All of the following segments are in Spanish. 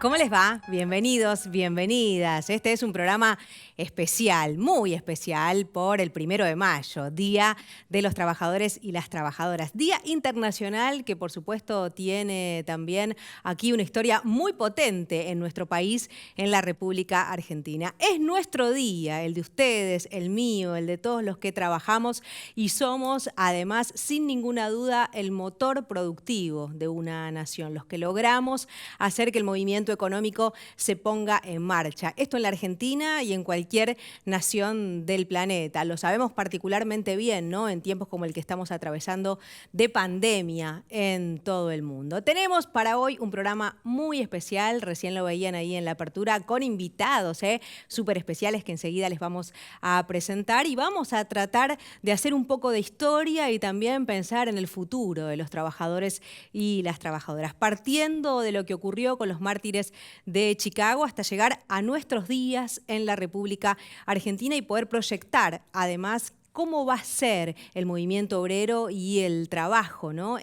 ¿Cómo les va? Bienvenidos, bienvenidas. Este es un programa especial, muy especial, por el 1 de mayo, Día de los Trabajadores y las Trabajadoras. Día internacional que, por supuesto, tiene también aquí una historia muy potente en nuestro país, en la República Argentina. Es nuestro día, el de ustedes, el mío, el de todos los que trabajamos y somos, además, sin ninguna duda, el motor productivo de una nación, los que logramos hacer que el movimiento económico se ponga en marcha. Esto en la Argentina y en cualquier nación del planeta. Lo sabemos particularmente bien, ¿no? En tiempos como el que estamos atravesando de pandemia en todo el mundo. Tenemos para hoy un programa muy especial, recién lo veían ahí en la apertura, con invitados súper especiales que enseguida les vamos a presentar y vamos a tratar de hacer un poco de historia y también pensar en el futuro de los trabajadores y las trabajadoras, partiendo de lo que ocurrió con los mártires de Chicago hasta llegar a nuestros días en la República Argentina y poder proyectar, además, cómo va a ser el movimiento obrero y el trabajo, ¿no?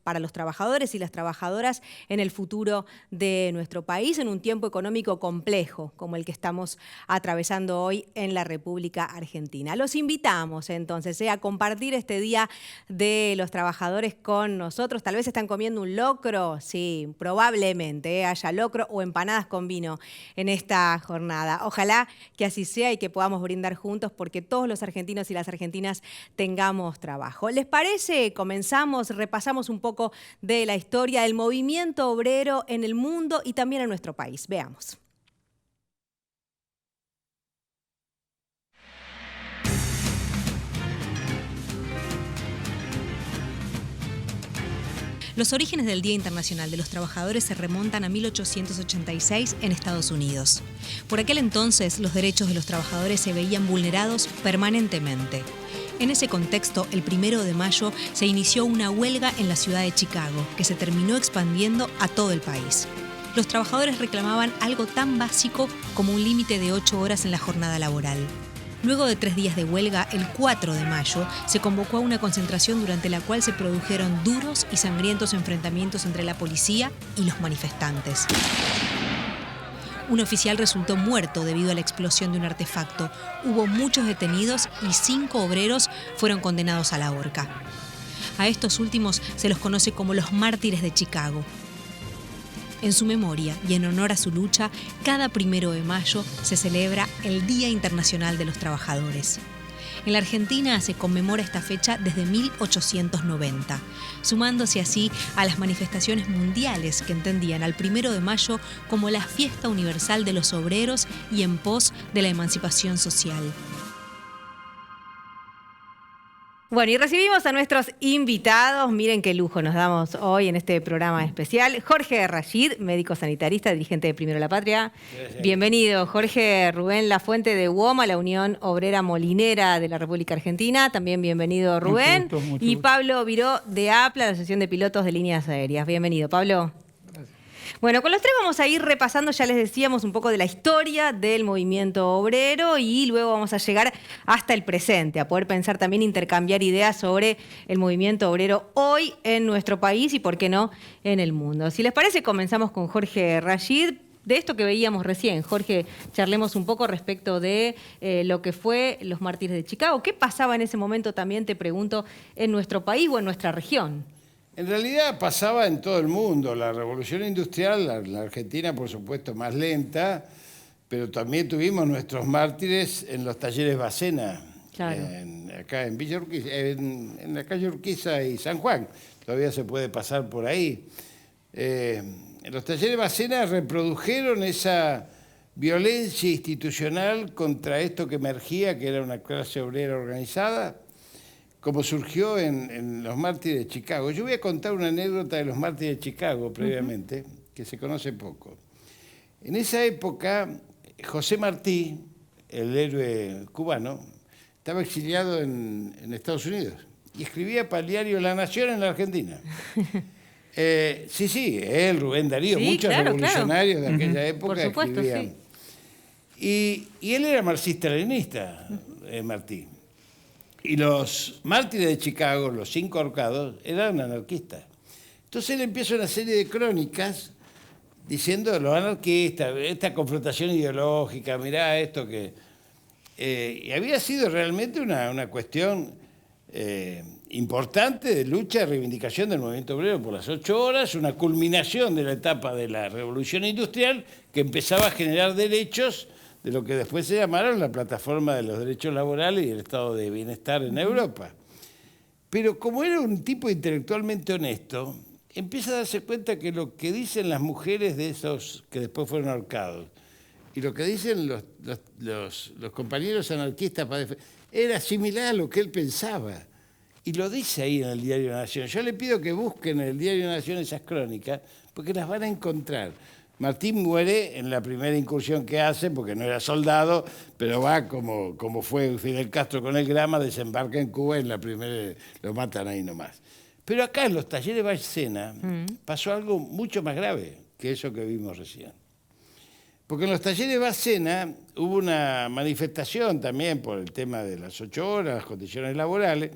Para los trabajadores y las trabajadoras en el futuro de nuestro país, en un tiempo económico complejo como el que estamos atravesando hoy en la República Argentina. Los invitamos entonces a compartir este Día de los Trabajadores con nosotros. Tal vez están comiendo un locro, sí, probablemente haya locro o empanadas con vino en esta jornada. Ojalá que así sea y que podamos brindar juntos porque todos los argentinos y las argentinas tengamos trabajo. ¿Les parece? Comenzamos, repasamos un poco de la historia del movimiento obrero en el mundo y también en nuestro país. Veamos. Los orígenes del Día Internacional de los Trabajadores se remontan a 1886 en Estados Unidos. Por aquel entonces, los derechos de los trabajadores se veían vulnerados permanentemente. En ese contexto, el 1 de mayo se inició una huelga en la ciudad de Chicago, que se terminó expandiendo a todo el país. Los trabajadores reclamaban algo tan básico como un límite de 8 horas en la jornada laboral. Luego de 3 días de huelga, el 4 de mayo, se convocó a una concentración durante la cual se produjeron duros y sangrientos enfrentamientos entre la policía y los manifestantes. Un oficial resultó muerto debido a la explosión de un artefacto. Hubo muchos detenidos y 5 obreros fueron condenados a la horca. A estos últimos se los conoce como los mártires de Chicago. En su memoria y en honor a su lucha, cada 1 de mayo se celebra el Día Internacional de los Trabajadores. En la Argentina se conmemora esta fecha desde 1890, sumándose así a las manifestaciones mundiales que entendían al 1 de mayo como la fiesta universal de los obreros y en pos de la emancipación social. Bueno, y recibimos a nuestros invitados. Miren qué lujo nos damos hoy en este programa especial. Jorge Rashid, médico sanitarista, dirigente de Primero la Patria. Gracias. Bienvenido, Jorge. Rubén Lafuente de UOMA, la Unión Obrera Molinera de la República Argentina. También bienvenido, Rubén. Mucho gusto. Y Pablo Viró de APLA, la Asociación de Pilotos de Líneas Aéreas. Bienvenido, Pablo. Bueno, con los tres vamos a ir repasando, ya les decíamos, un poco de la historia del movimiento obrero y luego vamos a llegar hasta el presente, a poder pensar también, intercambiar ideas sobre el movimiento obrero hoy en nuestro país y, por qué no, en el mundo. Si les parece, comenzamos con Jorge Rashid. De esto que veíamos recién, Jorge, charlemos un poco respecto de lo que fue los mártires de Chicago. ¿Qué pasaba en ese momento también, te pregunto, en nuestro país o en nuestra región? En realidad pasaba en todo el mundo. La revolución industrial, la Argentina por supuesto más lenta, pero también tuvimos nuestros mártires en los talleres Bacena, claro. Acá en Villa Urquiza, en la calle Urquiza y San Juan. Todavía se puede pasar por ahí. Los talleres Bacena reprodujeron esa violencia institucional contra esto que emergía, que era una clase obrera organizada, como surgió en los mártires de Chicago. Yo voy a contar una anécdota de los mártires de Chicago previamente, que se conoce poco. En esa época, José Martí, el héroe cubano, estaba exiliado en Estados Unidos y escribía para el diario La Nación en la Argentina. Sí, él, Rubén Darío, sí, muchos revolucionarios de aquella época por supuesto, escribían. Sí. Y él era marxista-leninista, Martí. Y los mártires de Chicago, los 5 ahorcados, eran anarquistas. Entonces él empieza una serie de crónicas diciendo los anarquistas, esta confrontación ideológica, mirá esto que... y había sido realmente una cuestión importante de lucha y reivindicación del movimiento obrero por las 8 horas, una culminación de la etapa de la revolución industrial que empezaba a generar derechos de lo que después se llamaron la plataforma de los derechos laborales y el estado de bienestar en Europa. Pero como era un tipo intelectualmente honesto, empieza a darse cuenta que lo que dicen las mujeres de esos que después fueron ahorcados y lo que dicen los compañeros anarquistas era similar a lo que él pensaba. Y lo dice ahí en el Diario de la Nación. Yo le pido que busquen en el Diario de la Nación esas crónicas, porque las van a encontrar. Martín muere en la primera incursión que hace, porque no era soldado, pero va como fue Fidel Castro con el Grama, desembarca en Cuba y en la primera lo matan ahí nomás. Pero acá en los talleres Bárcena pasó algo mucho más grave que eso que vimos recién. Porque en los talleres Bárcena hubo una manifestación también por el tema de las 8 horas, las condiciones laborales,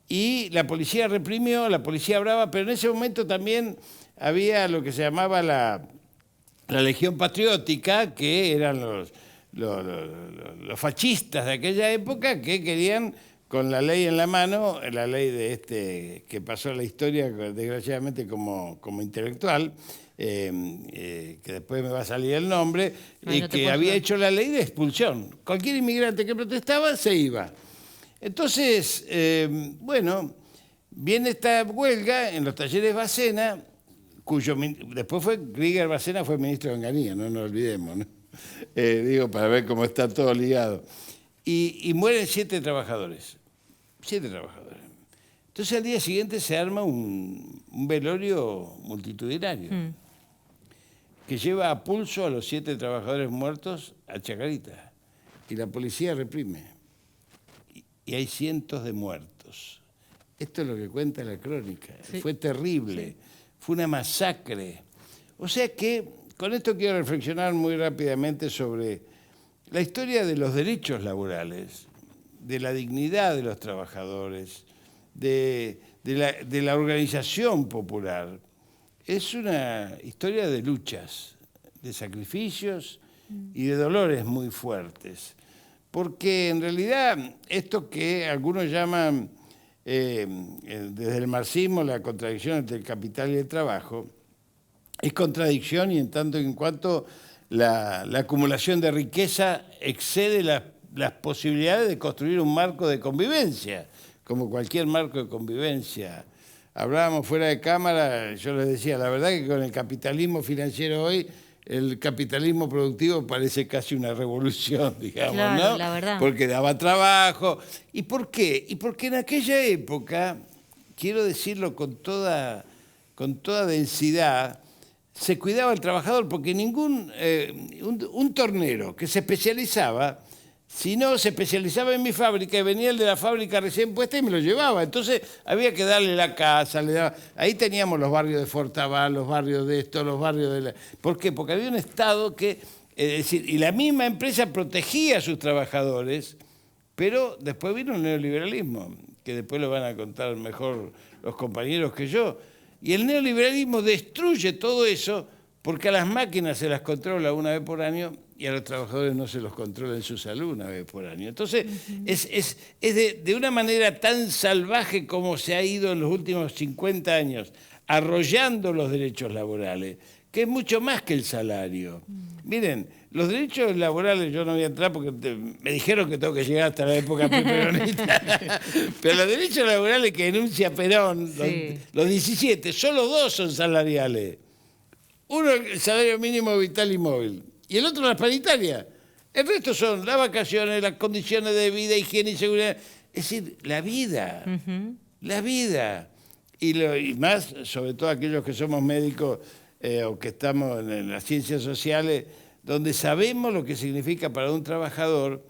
y la policía reprimió, la policía brava, pero en ese momento también había lo que se llamaba la Legión Patriótica, que eran los fascistas de aquella época que querían, con la ley en la mano, la ley de que pasó a la historia desgraciadamente como intelectual, que después me va a salir el nombre, que había hecho la ley de expulsión. Cualquier inmigrante que protestaba se iba. Entonces, bueno, viene esta huelga en los talleres Bárcena, después Krieger Bárcena fue ministro de Onganía, no nos olvidemos, ¿no? Digo, para ver cómo está todo ligado. Y mueren 7 trabajadores. 7 trabajadores. Entonces al día siguiente se arma un velorio multitudinario que lleva a pulso a los 7 trabajadores muertos a Chacarita. Y la policía reprime. Y hay cientos de muertos. Esto es lo que cuenta la crónica. Sí. Fue terrible. Sí. Fue una masacre. O sea que con esto quiero reflexionar muy rápidamente sobre la historia de los derechos laborales, de la dignidad de los trabajadores, de la organización popular. Es una historia de luchas, de sacrificios y de dolores muy fuertes. Porque en realidad esto que algunos llaman desde el marxismo la contradicción entre el capital y el trabajo, es contradicción y en tanto y en cuanto la acumulación de riqueza excede las posibilidades de construir un marco de convivencia, como cualquier marco de convivencia. Hablábamos fuera de cámara, yo les decía, la verdad que con el capitalismo financiero hoy, el capitalismo productivo parece casi una revolución, digamos, claro, ¿no? La verdad. Porque daba trabajo. ¿Y por qué? Y porque en aquella época, quiero decirlo con toda densidad, se cuidaba al trabajador porque un tornero que se especializaba, si no se especializaba en mi fábrica y venía el de la fábrica recién puesta y me lo llevaba. Entonces había que darle la casa, ahí teníamos los barrios de Fortabat, los barrios de esto, los barrios de la... ¿Por qué? Porque había un Estado que, es decir, y la misma empresa protegía a sus trabajadores, pero después vino el neoliberalismo, que después lo van a contar mejor los compañeros que yo. Y el neoliberalismo destruye todo eso porque a las máquinas se las controla una vez por año y a los trabajadores no se los controla en su salud una vez por año. Entonces, es de una manera tan salvaje como se ha ido en los últimos 50 años, arrollando los derechos laborales, que es mucho más que el salario. Miren, los derechos laborales, yo no voy a entrar porque me dijeron que tengo que llegar hasta la época peronista, pero los derechos laborales que enuncia Perón, sí, los 17, solo 2 son salariales. Uno el salario mínimo vital y móvil, y el otro las paritarias. El resto son las vacaciones, las condiciones de vida, higiene y seguridad. Es decir, la vida, la vida. Y más, sobre todo aquellos que somos médicos o que estamos en las ciencias sociales, donde sabemos lo que significa para un trabajador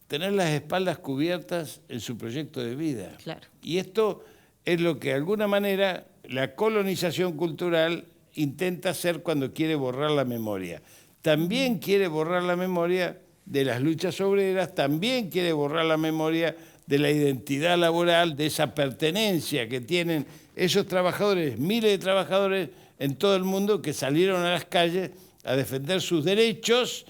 tener las espaldas cubiertas en su proyecto de vida. Claro. Y esto es lo que de alguna manera la colonización cultural intenta hacer cuando quiere borrar la memoria. También quiere borrar la memoria de las luchas obreras, también quiere borrar la memoria de la identidad laboral, de esa pertenencia que tienen esos trabajadores, miles de trabajadores en todo el mundo que salieron a las calles a defender sus derechos,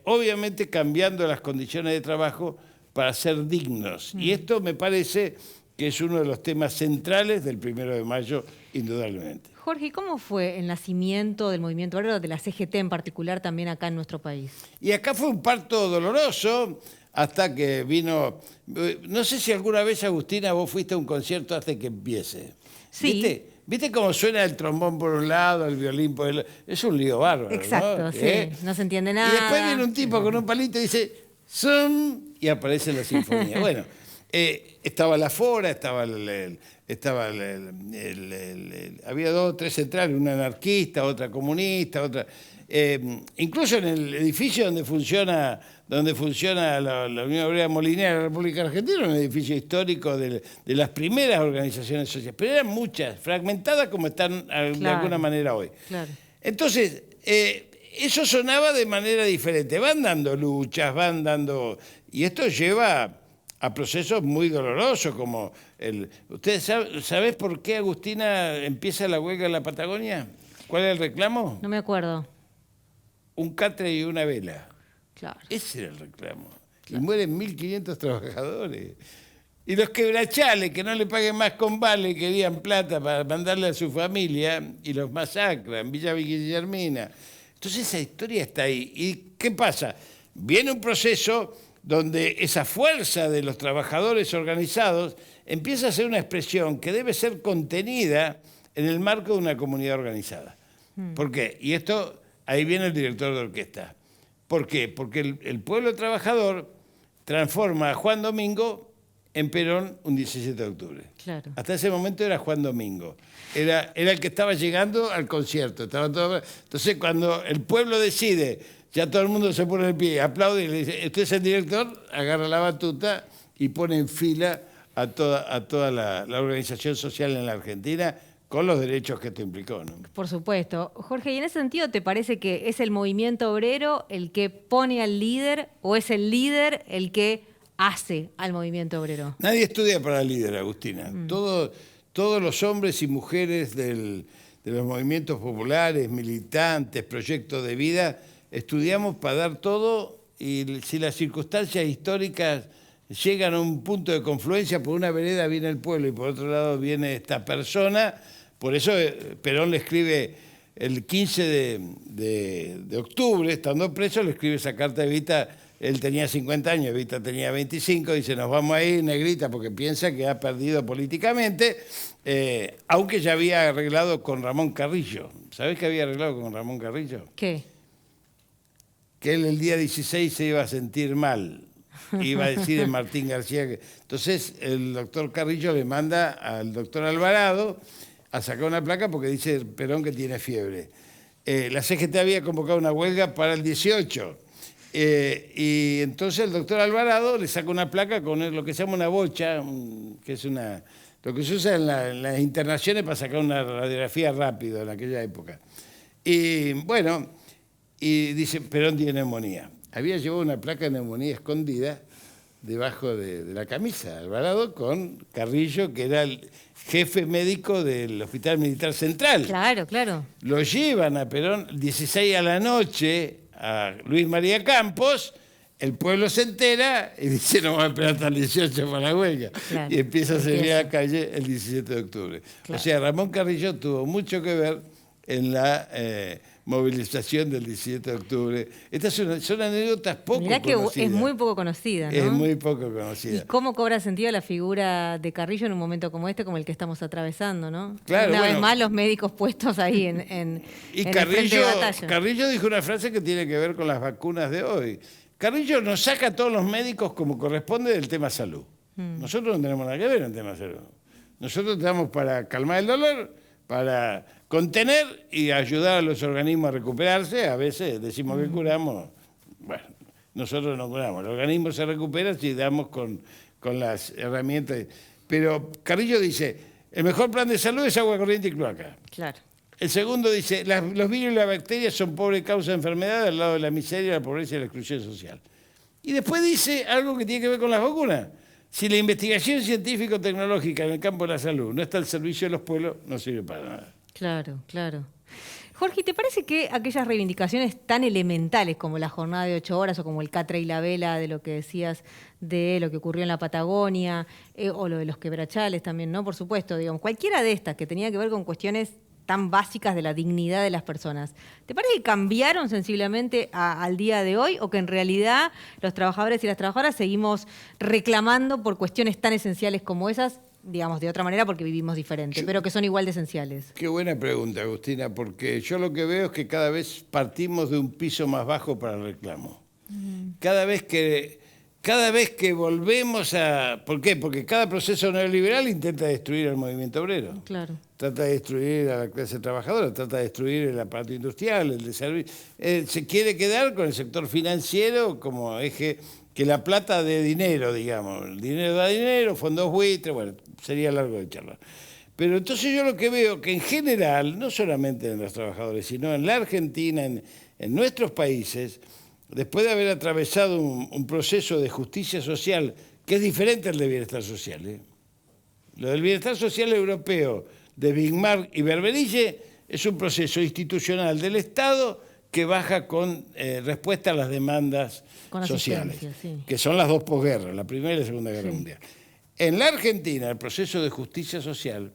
obviamente cambiando las condiciones de trabajo para ser dignos. Y esto me parece que es uno de los temas centrales del 1 de mayo, indudablemente. Jorge, ¿cómo fue el nacimiento del movimiento obrero, de la CGT en particular, también acá en nuestro país? Y acá fue un parto doloroso hasta que vino... No sé si alguna vez, Agustina, vos fuiste a un concierto hasta que empiece. Sí. ¿Viste cómo suena el trombón por un lado, el violín por el otro? Es un lío bárbaro, exacto, ¿no? sí. No se entiende nada. Y después viene un tipo con un palito y dice ¡zum! Y aparece la sinfonía. Bueno, estaba la Fora, había 2 o 3 centrales, una anarquista, otra comunista, otra... incluso en el edificio donde funciona la Unión Obrera Molinera de la República Argentina, un edificio histórico de las primeras organizaciones sociales, pero eran muchas, fragmentadas como están de alguna manera hoy. Claro. Entonces, eso sonaba de manera diferente. Van dando luchas, y esto lleva a procesos muy dolorosos, como ¿Ustedes sabés por qué, Agustina, empieza la huelga en la Patagonia? ¿Cuál es el reclamo? No me acuerdo. Un catre y una vela. Claro. Ese era el reclamo. Claro. Y mueren 1.500 trabajadores. Y los quebrachales, que no le paguen más con vale, querían plata para mandarle a su familia, y los masacran, Villa Guillermina. Entonces esa historia está ahí. ¿Y qué pasa? Viene un proceso donde esa fuerza de los trabajadores organizados empieza a ser una expresión que debe ser contenida en el marco de una comunidad organizada. ¿Por qué? Y esto, ahí viene el director de orquesta. ¿Por qué? Porque el pueblo trabajador transforma a Juan Domingo en Perón un 17 de octubre. Claro. Hasta ese momento era Juan Domingo. Era el que estaba llegando al concierto. Entonces, cuando el pueblo decide, ya todo el mundo se pone de pie, aplaude y le dice, usted es el director, agarra la batuta y pone en fila a toda la organización social en la Argentina, con los derechos que esto implicó, ¿no? Por supuesto. Jorge, ¿y en ese sentido te parece que es el movimiento obrero el que pone al líder o es el líder el que hace al movimiento obrero? Nadie estudia para líder, Agustina. Todos los hombres y mujeres de los movimientos populares, militantes, proyectos de vida, estudiamos para dar todo, y si las circunstancias históricas llegan a un punto de confluencia, por una vereda viene el pueblo y por otro lado viene esta persona. Por eso Perón le escribe el 15 de octubre, estando preso, le escribe esa carta a Evita. Él tenía 50 años, Evita tenía 25, dice, nos vamos a ir, negrita, porque piensa que ha perdido políticamente, aunque ya había arreglado con Ramón Carrillo. ¿Sabés qué había arreglado con Ramón Carrillo? ¿Qué? Que él el día 16 se iba a sentir mal. Iba a decir en Martín García que... Entonces el doctor Carrillo le manda al doctor Alvarado a sacar una placa porque dice Perón que tiene fiebre. La CGT había convocado una huelga para el 18. Y entonces el doctor Alvarado le saca una placa con lo que se llama una bocha, que es lo que se usa en las internaciones para sacar una radiografía rápido en aquella época. Y bueno, y dice Perón tiene neumonía. Había llevado una placa de neumonía escondida debajo de la camisa, Alvarado, con Carrillo, que era el jefe médico del Hospital Militar Central. Claro, claro. Lo llevan a Perón 16 a la noche a Luis María Campos, el pueblo se entera y dice no vamos a esperar hasta el 18 para la huelga. Claro, y empieza a salir a la calle el 17 de octubre. Claro. O sea, Ramón Carrillo tuvo mucho que ver en la movilización del 17 de octubre. Estas son anécdotas poco conocidas. Mirá que es muy poco conocida, ¿no? Es muy poco conocida. ¿Y cómo cobra sentido la figura de Carrillo en un momento como este, como el que estamos atravesando, ¿no? Claro, Una vez más los médicos puestos ahí en el frente de batalla. Carrillo dijo una frase que tiene que ver con las vacunas de hoy. Carrillo nos saca a todos los médicos como corresponde del tema salud. Nosotros no tenemos nada que ver en el tema salud. Nosotros estamos para calmar el dolor, para contener y ayudar a los organismos a recuperarse. A veces decimos que curamos. Bueno, nosotros no curamos. El organismo se recupera si damos con las herramientas. Pero Carrillo dice, el mejor plan de salud es agua corriente y cloaca. Claro. El segundo dice, los virus y las bacterias son pobre causa de enfermedad al lado de la miseria, la pobreza y la exclusión social. Y después dice algo que tiene que ver con las vacunas. Si la investigación científico-tecnológica en el campo de la salud no está al servicio de los pueblos, no sirve para nada. Claro, claro. Jorge, ¿te parece que aquellas reivindicaciones tan elementales como la jornada de 8 horas o como el catre y la vela de lo que decías de lo que ocurrió en la Patagonia o lo de los quebrachales también, ¿no? Por supuesto, digamos, cualquiera de estas que tenía que ver con cuestiones tan básicas de la dignidad de las personas, ¿te parece que cambiaron sensiblemente al día de hoy o que en realidad los trabajadores y las trabajadoras seguimos reclamando por cuestiones tan esenciales como esas, digamos, de otra manera porque vivimos diferente, pero que son igual de esenciales? Qué buena pregunta, Agustina, porque yo lo que veo es que cada vez partimos de un piso más bajo para el reclamo. Cada vez que volvemos a... ¿Por qué? Porque cada proceso neoliberal intenta destruir al movimiento obrero. Claro. Trata de destruir a la clase trabajadora, trata de destruir el aparato industrial, el de servicio. Se quiere quedar con el sector financiero como eje, que la plata dé dinero, digamos. El dinero da dinero, fondos buitres, bueno, sería largo de charlar. Pero entonces yo lo que veo que en general, no solamente en los trabajadores, sino en la Argentina, en nuestros países, después de haber atravesado un proceso de justicia social que es diferente al de bienestar social. Lo del bienestar social europeo de Bismarck y Berberiche es un proceso institucional del Estado que baja con respuesta a las demandas sociales, sí, que son las dos posguerras, la Primera y la Segunda Guerra Mundial. En la Argentina, el proceso de justicia social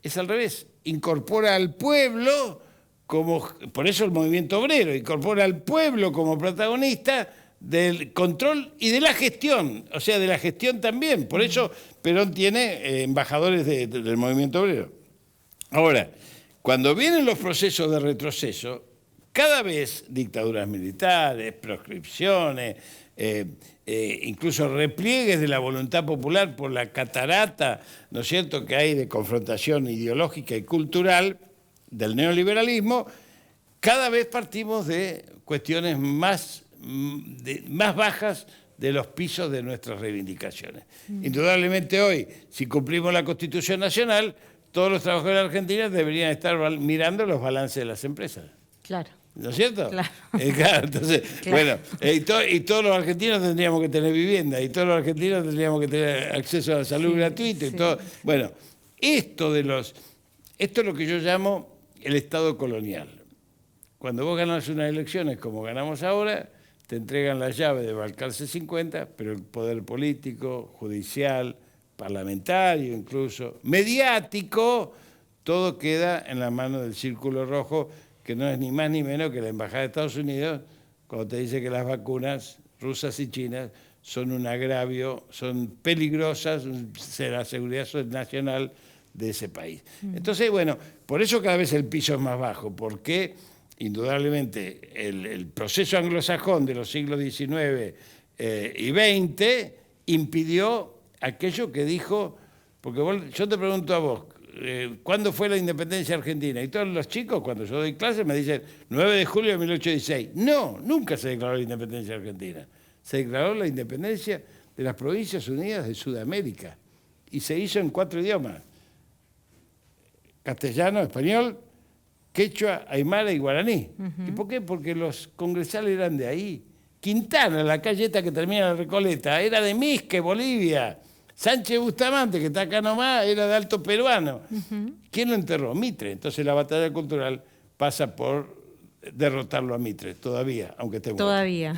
es al revés, incorpora al pueblo como, por eso el movimiento obrero, incorpora al pueblo como protagonista del control y de la gestión, o sea, de la gestión también. Por eso Perón tiene embajadores del movimiento obrero. Ahora, cuando vienen los procesos de retroceso, cada vez dictaduras militares, proscripciones, incluso repliegues de la voluntad popular por la catarata, ¿no es cierto?, que hay de confrontación ideológica y cultural del neoliberalismo, cada vez partimos de cuestiones más bajas de los pisos de nuestras reivindicaciones. Indudablemente hoy, si cumplimos la Constitución Nacional, todos los trabajadores argentinos deberían estar mirando los balances de las empresas. Claro. ¿No es cierto? Claro. Claro, entonces, claro. Bueno, y todos los argentinos tendríamos que tener vivienda, y todos los argentinos tendríamos que tener acceso a la salud gratuita y todo. Bueno, esto es lo que yo llamo el Estado colonial. Cuando vos ganás unas elecciones como ganamos ahora, te entregan la llave de Balcarce 50, pero el poder político, judicial, parlamentario incluso, mediático, todo queda en la mano del Círculo Rojo, que no es ni más ni menos que la Embajada de Estados Unidos, cuando te dice que las vacunas rusas y chinas son un agravio, son peligrosas, la seguridad nacional de ese país. Entonces, bueno, por eso cada vez el piso es más bajo, porque indudablemente el proceso anglosajón de los siglos XIX y XX impidió aquello que dijo, porque yo te pregunto a vos, ¿cuándo fue la independencia argentina? Y todos los chicos, cuando yo doy clases, me dicen 9 de julio de 1816. No, nunca se declaró la independencia argentina. Se declaró la independencia de las Provincias Unidas de Sudamérica. Y se hizo en 4 idiomas. Castellano, español, quechua, aymara y guaraní. ¿Y por qué? Porque los congresales eran de ahí. Quintana, la calle esta que termina en la Recoleta, era de Misque, Bolivia. Sánchez Bustamante, que está acá nomás, era de Alto Peruano. ¿Quién lo enterró? Mitre. Entonces la batalla cultural pasa por derrotarlo a Mitre, todavía, aunque esté muerto. Todavía.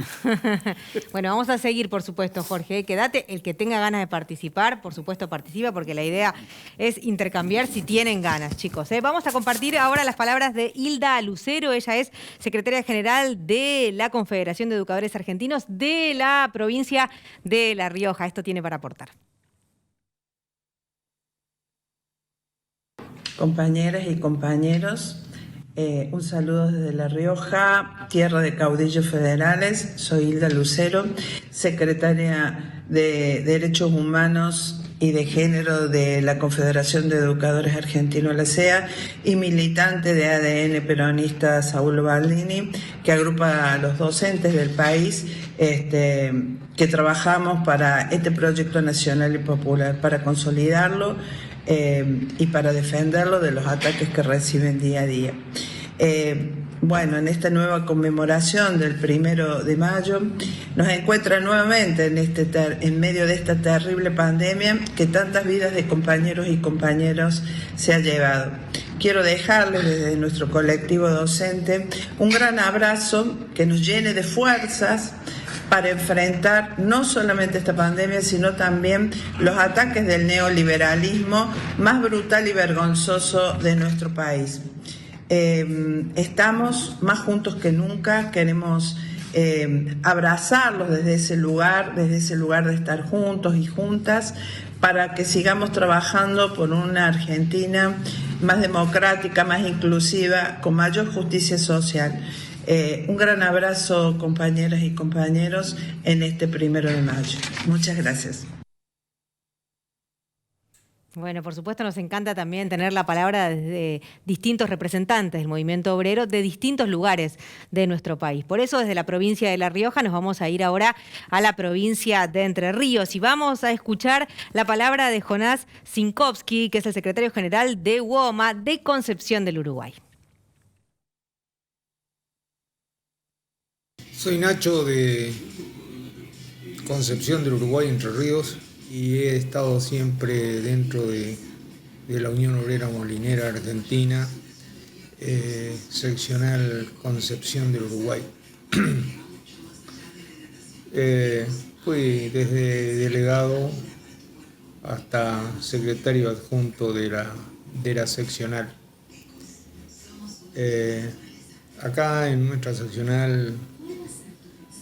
Bueno, vamos a seguir, por supuesto, Jorge. Quédate, el que tenga ganas de participar, por supuesto participa, porque la idea es intercambiar si tienen ganas, chicos. Vamos a compartir ahora las palabras de Hilda Lucero. Ella es secretaria general de la Confederación de Educadores Argentinos de la provincia de La Rioja. Esto tiene para aportar. Compañeras y compañeros, un saludo desde La Rioja, tierra de caudillos federales. Soy Hilda Lucero, secretaria de Derechos Humanos y de Género de la Confederación de Educadores Argentinos, la CEA, y militante de ADN peronista Saúl Baldini, que agrupa a los docentes del país que trabajamos para este proyecto nacional y popular, para consolidarlo y para defenderlo de los ataques que reciben día a día. Bueno, en esta nueva conmemoración del 1 de mayo nos encuentra nuevamente en medio de esta terrible pandemia que tantas vidas de compañeros y compañeras se ha llevado. quiero dejarles desde nuestro colectivo docente un gran abrazo que nos llene de fuerzas para enfrentar no solamente esta pandemia, sino también los ataques del neoliberalismo más brutal y vergonzoso de nuestro país. Estamos más juntos que nunca, queremos abrazarlos desde ese lugar de estar juntos y juntas, para que sigamos trabajando por una Argentina más democrática, más inclusiva, con mayor justicia social. Un gran abrazo, compañeras y compañeros, en este 1 de mayo. Muchas gracias. Bueno, por supuesto nos encanta también tener la palabra de distintos representantes del movimiento obrero de distintos lugares de nuestro país. Por eso desde la provincia de La Rioja nos vamos a ir ahora a la provincia de Entre Ríos y vamos a escuchar la palabra de Jonás Zinkowski, que es el secretario general de UOMA de Concepción del Uruguay. Soy Nacho de Concepción del Uruguay, Entre Ríos, y he estado siempre dentro de la Unión Obrera Molinera Argentina, seccional Concepción del Uruguay. Fui desde delegado hasta secretario adjunto de la seccional. Acá en nuestra seccional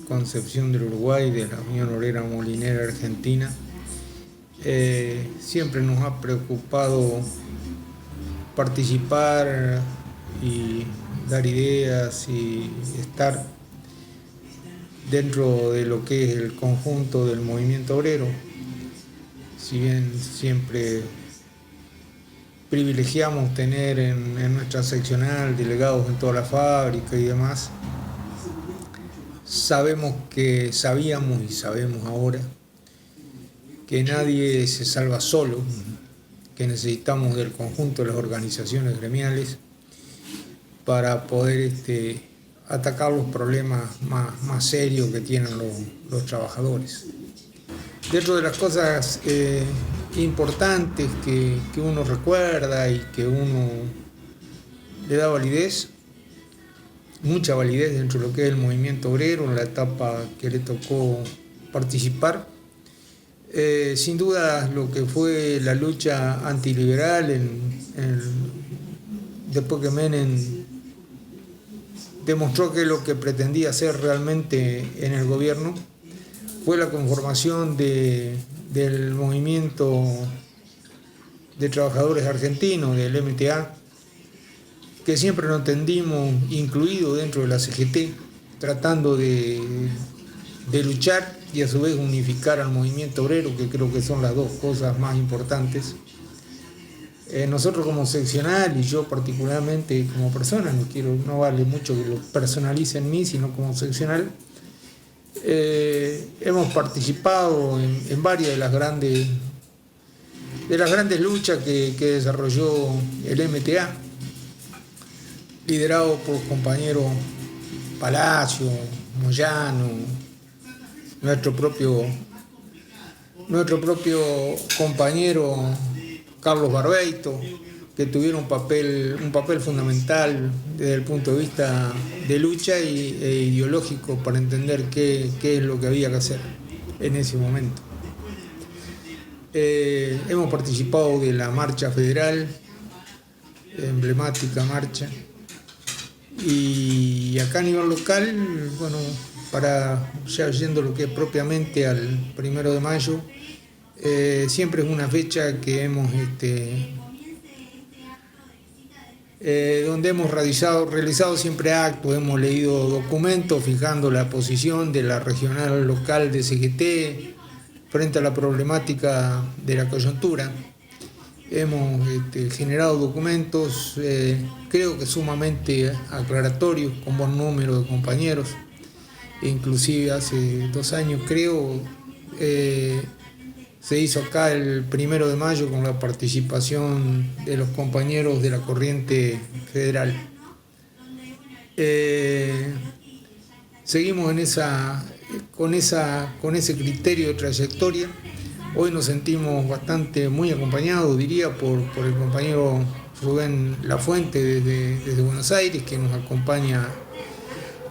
Concepción del Uruguay de la Unión Obrera Molinera Argentina, siempre nos ha preocupado participar y dar ideas y estar dentro de lo que es el conjunto del movimiento obrero. Si bien siempre privilegiamos tener en nuestra seccional delegados en toda la fábrica y demás, sabíamos y sabemos ahora que nadie se salva solo, que necesitamos del conjunto de las organizaciones gremiales para poder atacar los problemas más serios que tienen los trabajadores. Dentro de las cosas importantes que uno recuerda y que uno le da validez, mucha validez dentro de lo que es el movimiento obrero, en la etapa que le tocó participar, sin duda lo que fue la lucha antiliberal después que Menem demostró que lo que pretendía hacer realmente en el gobierno fue la conformación del movimiento de trabajadores argentinos, del MTA, que siempre nos entendimos incluido dentro de la CGT, tratando de luchar y a su vez unificar al movimiento obrero, que creo que son las dos cosas más importantes. Nosotros como seccional y yo particularmente como persona, no vale mucho que lo personalice en mí, sino como seccional, hemos participado en varias de las grandes luchas que desarrolló el MTA, liderado por los compañeros Palacio, Moyano, nuestro propio compañero Carlos Barbeito, que tuvieron un papel fundamental desde el punto de vista de lucha e ideológico para entender qué es lo que había que hacer en ese momento. Hemos participado de la marcha federal, emblemática marcha, y acá a nivel local, bueno, para ya yendo lo que es propiamente al 1 de mayo, siempre es una fecha que hemos donde hemos realizado siempre actos, hemos leído documentos fijando la posición de la regional local de CGT frente a la problemática de la coyuntura. Hemos generado documentos, creo que sumamente aclaratorios, con buen número de compañeros. Inclusive hace 2 años, creo, se hizo acá el 1 de mayo con la participación de los compañeros de la corriente federal. Seguimos con ese criterio de trayectoria. Hoy nos sentimos muy acompañados, diría, por el compañero Rubén Lafuente desde Buenos Aires, que nos acompaña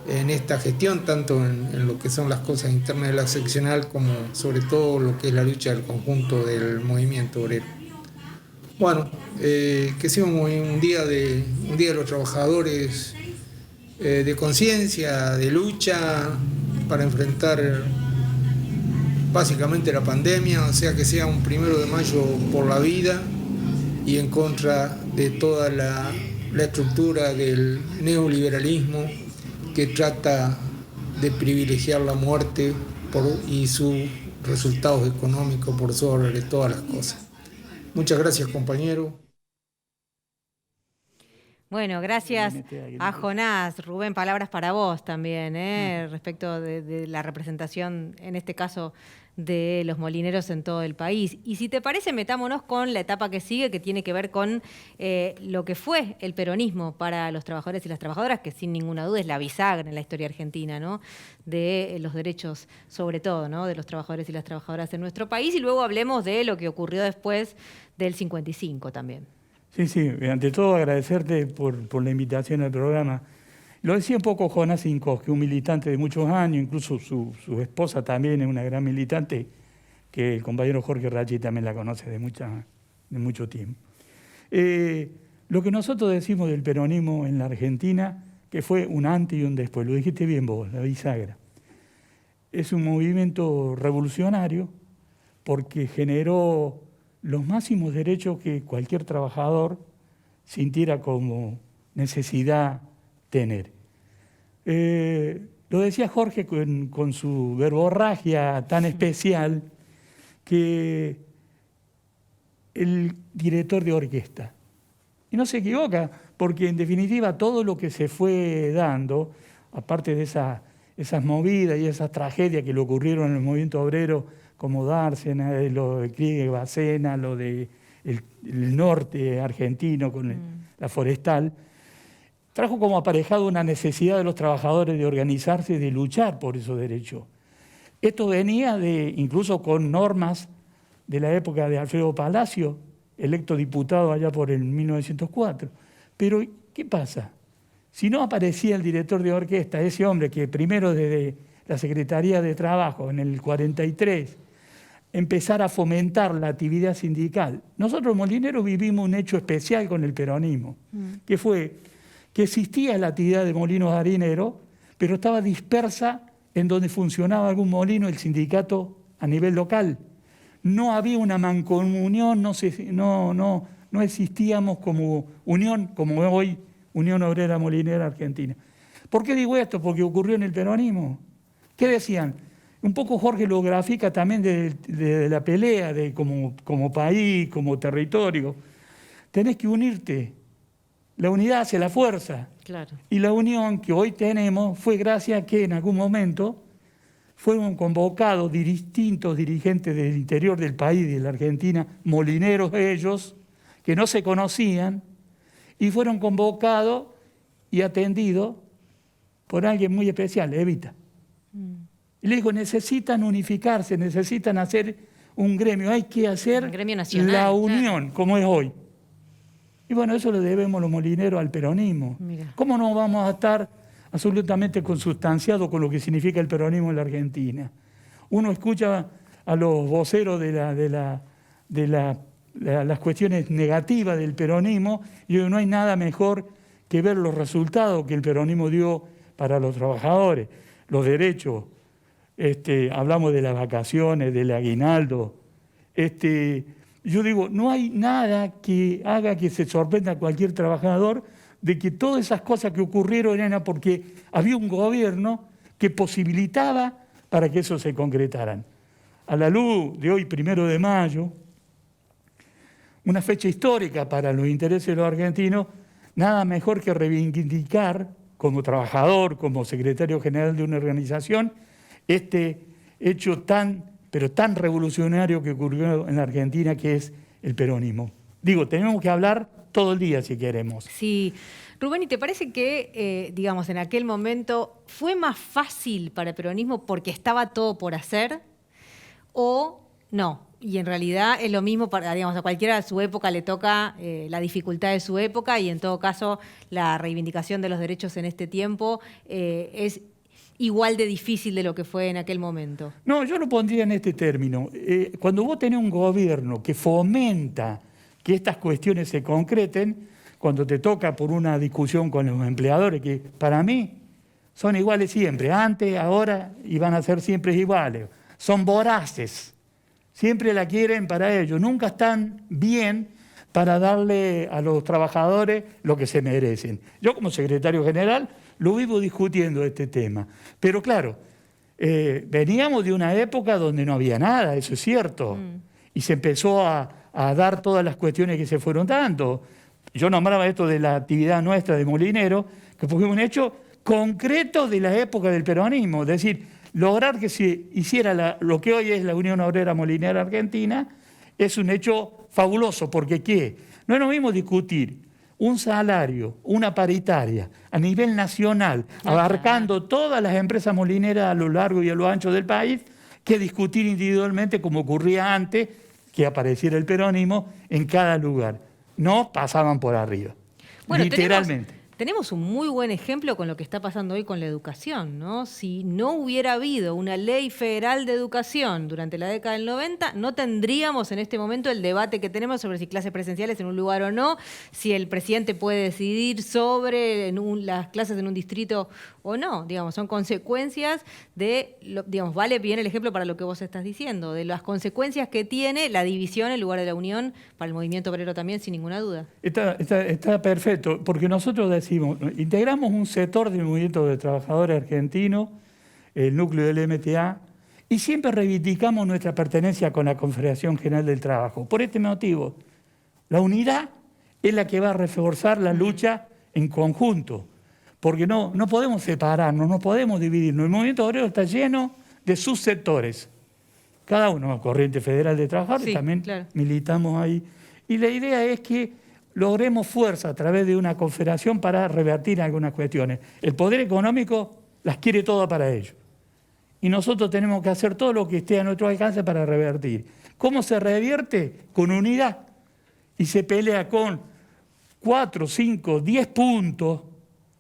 en esta gestión, tanto en lo que son las cosas internas de la seccional, como sobre todo lo que es la lucha del conjunto del movimiento obrero. Bueno, que sea un día de los trabajadores, de conciencia, de lucha para enfrentar básicamente la pandemia, o sea, que sea un 1 de mayo por la vida y en contra de toda la estructura del neoliberalismo que trata de privilegiar la muerte y sus resultados económicos por sobre todas las cosas. Muchas gracias, compañero. Bueno, gracias a Jonás. Rubén, palabras para vos también, respecto de la representación, en este caso, de los molineros en todo el país. Y si te parece, metámonos con la etapa que sigue, que tiene que ver con lo que fue el peronismo para los trabajadores y las trabajadoras, que sin ninguna duda es la bisagra en la historia argentina, ¿no?, de los derechos, sobre todo, ¿no?, de los trabajadores y las trabajadoras en nuestro país. Y luego hablemos de lo que ocurrió después del 55 también. Sí, ante todo agradecerte por la invitación al programa. Lo decía un poco Jonás Incos, que es un militante de muchos años, incluso su esposa también es una gran militante, que el compañero Jorge Rachi también la conoce de mucho tiempo. Lo que nosotros decimos del peronismo en la Argentina, que fue un antes y un después, lo dijiste bien vos, la bisagra. Es un movimiento revolucionario porque generó los máximos derechos que cualquier trabajador sintiera como necesidad tener. Lo decía Jorge con su verborragia tan especial, que el director de orquesta. Y no se equivoca, porque en definitiva todo lo que se fue dando, aparte de esas movidas y esas tragedias que le ocurrieron en el movimiento obrero, como Dársena, lo de Krieger, Bacena, lo del norte argentino con la forestal, trajo como aparejado una necesidad de los trabajadores de organizarse y de luchar por esos derechos. Esto venía incluso con normas de la época de Alfredo Palacio, electo diputado allá por el 1904. Pero, ¿qué pasa? Si no aparecía el director de orquesta, ese hombre que primero desde la Secretaría de Trabajo en el 43 empezara a fomentar la actividad sindical. Nosotros molineros vivimos un hecho especial con el peronismo, que fue que existía la actividad de molinos harineros, pero estaba dispersa en donde funcionaba algún molino, el sindicato a nivel local. No había una mancomunión, no existíamos como unión, como hoy, Unión Obrera Molinera Argentina. ¿Por qué digo esto? Porque ocurrió en el peronismo. ¿Qué decían? Un poco Jorge lo grafica también de la pelea como país, como territorio. Tenés que unirte. La unidad hace la fuerza. Claro. Y la unión que hoy tenemos fue gracias a que en algún momento fueron convocados distintos dirigentes del interior del país, de la Argentina, molineros ellos, que no se conocían, y fueron convocados y atendidos por alguien muy especial, Evita. Y le dijo, necesitan unificarse, necesitan hacer un gremio, hay que hacer un gremio nacional, la unión, como es hoy. Y bueno, eso le debemos los molineros al peronismo. Mira. ¿Cómo no vamos a estar absolutamente consustanciados con lo que significa el peronismo en la Argentina? Uno escucha a los voceros de las cuestiones negativas del peronismo y no hay nada mejor que ver los resultados que el peronismo dio para los trabajadores, los derechos. Hablamos de las vacaciones, del aguinaldo. Yo digo, no hay nada que haga que se sorprenda a cualquier trabajador de que todas esas cosas que ocurrieron eran porque había un gobierno que posibilitaba para que eso se concretaran. A la luz de hoy, 1 de mayo, una fecha histórica para los intereses de los argentinos, nada mejor que reivindicar como trabajador, como secretario general de una organización, este hecho tan revolucionario que ocurrió en la Argentina, que es el peronismo. Digo, tenemos que hablar todo el día si queremos. Sí. Rubén, ¿y te parece que, digamos, en aquel momento fue más fácil para el peronismo porque estaba todo por hacer? ¿O no? y en realidad es lo mismo, para, digamos, a cualquiera de su época le toca la dificultad de su época y en todo caso la reivindicación de los derechos en este tiempo es igual de difícil de lo que fue en aquel momento. No, yo lo pondría en este término. Cuando vos tenés un gobierno que fomenta que estas cuestiones se concreten, cuando te toca por una discusión con los empleadores, que para mí son iguales siempre, antes, ahora, y van a ser siempre iguales. Son voraces, siempre la quieren para ellos, nunca están bien para darle a los trabajadores lo que se merecen. Yo como secretario general lo vivo discutiendo este tema, pero claro, veníamos de una época donde no había nada, eso es cierto, y se empezó a dar todas las cuestiones que se fueron dando. Yo nombraba esto de la actividad nuestra de molinero, que fue un hecho concreto de la época del peronismo, es decir, lograr que se hiciera lo que hoy es la Unión Obrera Molinera Argentina es un hecho fabuloso, porque ¿qué? No es lo mismo discutir un salario, una paritaria a nivel nacional, abarcando todas las empresas molineras a lo largo y a lo ancho del país, que discutir individualmente como ocurría antes que apareciera el peronismo en cada lugar. No pasaban por arriba, bueno, literalmente. Tenemos un muy buen ejemplo con lo que está pasando hoy con la educación, ¿no? Si no hubiera habido una ley federal de educación durante la década del 90, no tendríamos en este momento el debate que tenemos sobre si clases presenciales en un lugar o no, si el presidente puede decidir sobre las clases en un distrito o no. Digamos, son consecuencias de, digamos, vale bien el ejemplo para lo que vos estás diciendo, de las consecuencias que tiene la división en lugar de la unión para el movimiento obrero también, sin ninguna duda. Está perfecto, porque nosotros decimos, integramos un sector del movimiento de trabajadores argentinos, el núcleo del MTA, y siempre reivindicamos nuestra pertenencia con la Confederación General del Trabajo. Por este motivo, la unidad es la que va a reforzar la lucha en conjunto, porque no podemos separarnos, no podemos dividirnos. El movimiento obrero está lleno de subsectores. Cada uno, Corriente Federal de Trabajadores, sí, también claro, militamos ahí. Y la idea es que logremos fuerza a través de una confederación para revertir algunas cuestiones. El poder económico las quiere todas para ellos. Y nosotros tenemos que hacer todo lo que esté a nuestro alcance para revertir. ¿Cómo se revierte? Con unidad. Y se pelea con 4, 5, 10 puntos.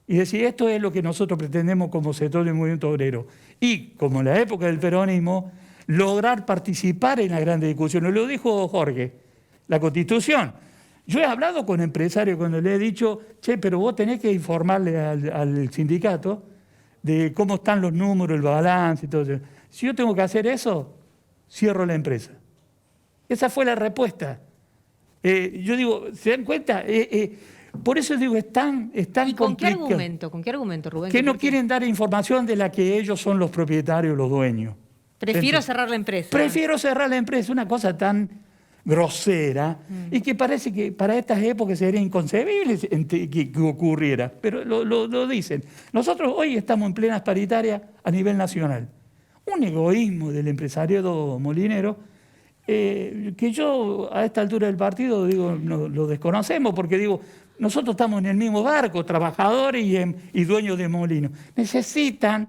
Y decir, esto es lo que nosotros pretendemos como sector del movimiento obrero. Y, como en la época del peronismo, lograr participar en las grandes discusiones. Lo dijo Jorge, la Constitución. Yo he hablado con empresarios cuando le he dicho, che, pero vos tenés que informarle al sindicato de cómo están los números, el balance y todo eso. Si yo tengo que hacer eso, cierro la empresa. Esa fue la respuesta. Yo digo, ¿se dan cuenta? Por eso digo, es tan complicado. ¿Con qué argumento, Rubén? Que no quieren dar información de la que ellos son los propietarios, los dueños. Prefiero cerrar la empresa. Prefiero cerrar la empresa, una cosa tan grosera, y que parece que para estas épocas sería inconcebible que ocurriera, pero lo dicen. Nosotros hoy estamos en plenas paritarias a nivel nacional. Un egoísmo del empresariado molinero que yo a esta altura del partido digo lo desconocemos, porque digo, nosotros estamos en el mismo barco, trabajadores y dueños de molinos. Necesitan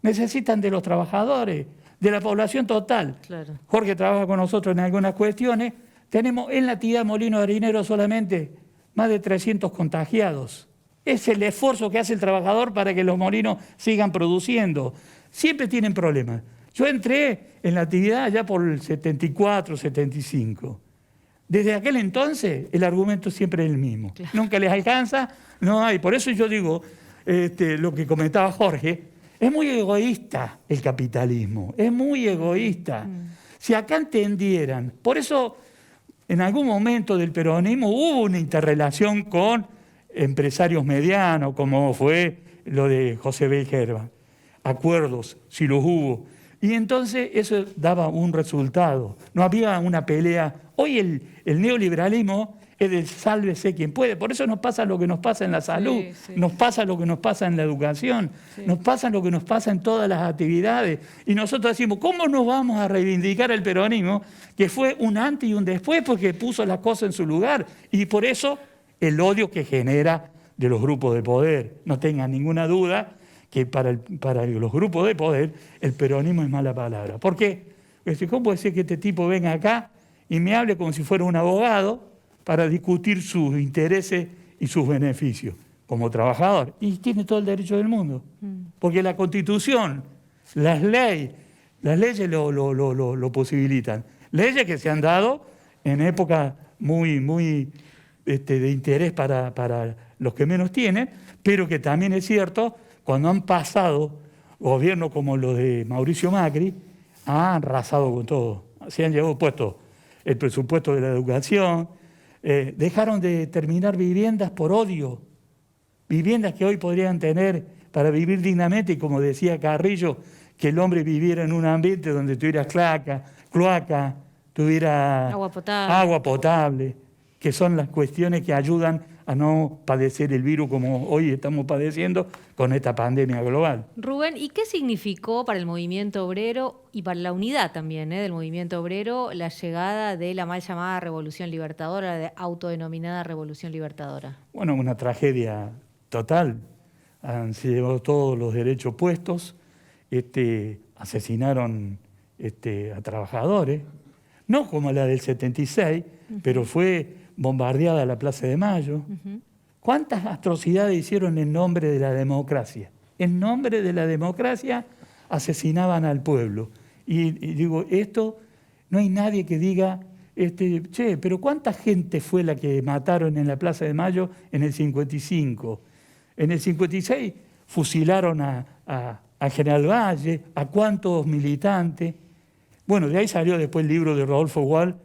de los trabajadores, de la población total. Claro. Jorge trabaja con nosotros en algunas cuestiones. Tenemos en la actividad molino harinero solamente más de 300 contagiados. Es el esfuerzo que hace el trabajador para que los molinos sigan produciendo. Siempre tienen problemas. Yo entré en la actividad ya por el 74, 75. Desde aquel entonces el argumento siempre es el mismo. Claro. Nunca les alcanza, no hay. Por eso yo digo, lo que comentaba Jorge, es muy egoísta el capitalismo, es muy egoísta. Si acá entendieran, por eso en algún momento del peronismo hubo una interrelación con empresarios medianos, como fue lo de José B. Gerba. Acuerdos, si los hubo. Y entonces eso daba un resultado. No había una pelea. Hoy el neoliberalismo es de sálvese quien puede. Por eso nos pasa lo que nos pasa en la salud, nos pasa lo que nos pasa en la educación, nos pasa lo que nos pasa en todas las actividades. Y nosotros decimos, ¿cómo nos vamos a reivindicar el peronismo? Que fue un antes y un después, porque puso las cosas en su lugar. Y por eso el odio que genera de los grupos de poder. No tengan ninguna duda que para los grupos de poder el peronismo es mala palabra. ¿Por qué? ¿Cómo puede ser que este tipo venga acá y me hable como si fuera un abogado para discutir sus intereses y sus beneficios como trabajador? Y tiene todo el derecho del mundo. Porque la Constitución, las leyes lo posibilitan. Leyes que se han dado en épocas muy de interés para los que menos tienen, pero que también es cierto, cuando han pasado gobiernos como los de Mauricio Macri, han arrasado con todo. Se han llevado puesto el presupuesto de la educación, dejaron de terminar viviendas por odio, viviendas que hoy podrían tener para vivir dignamente, y como decía Carrillo, que el hombre viviera en un ambiente donde tuviera cloaca, tuviera agua potable, que son las cuestiones que ayudan a no padecer el virus como hoy estamos padeciendo con esta pandemia global. Rubén, ¿y qué significó para el movimiento obrero y para la unidad también del movimiento obrero la llegada de la mal llamada Revolución Libertadora, la autodenominada Revolución Libertadora? Bueno, una tragedia total. Se llevó todos los derechos puestos, asesinaron a trabajadores, no como la del 76, pero fue bombardeada la Plaza de Mayo. ¿Cuántas atrocidades hicieron en nombre de la democracia? En nombre de la democracia asesinaban al pueblo. Y digo, esto, no hay nadie que diga, pero ¿cuánta gente fue la que mataron en la Plaza de Mayo en el 55? En el 56 fusilaron a General Valle, a cuántos militantes. Bueno, de ahí salió después el libro de Rodolfo Wall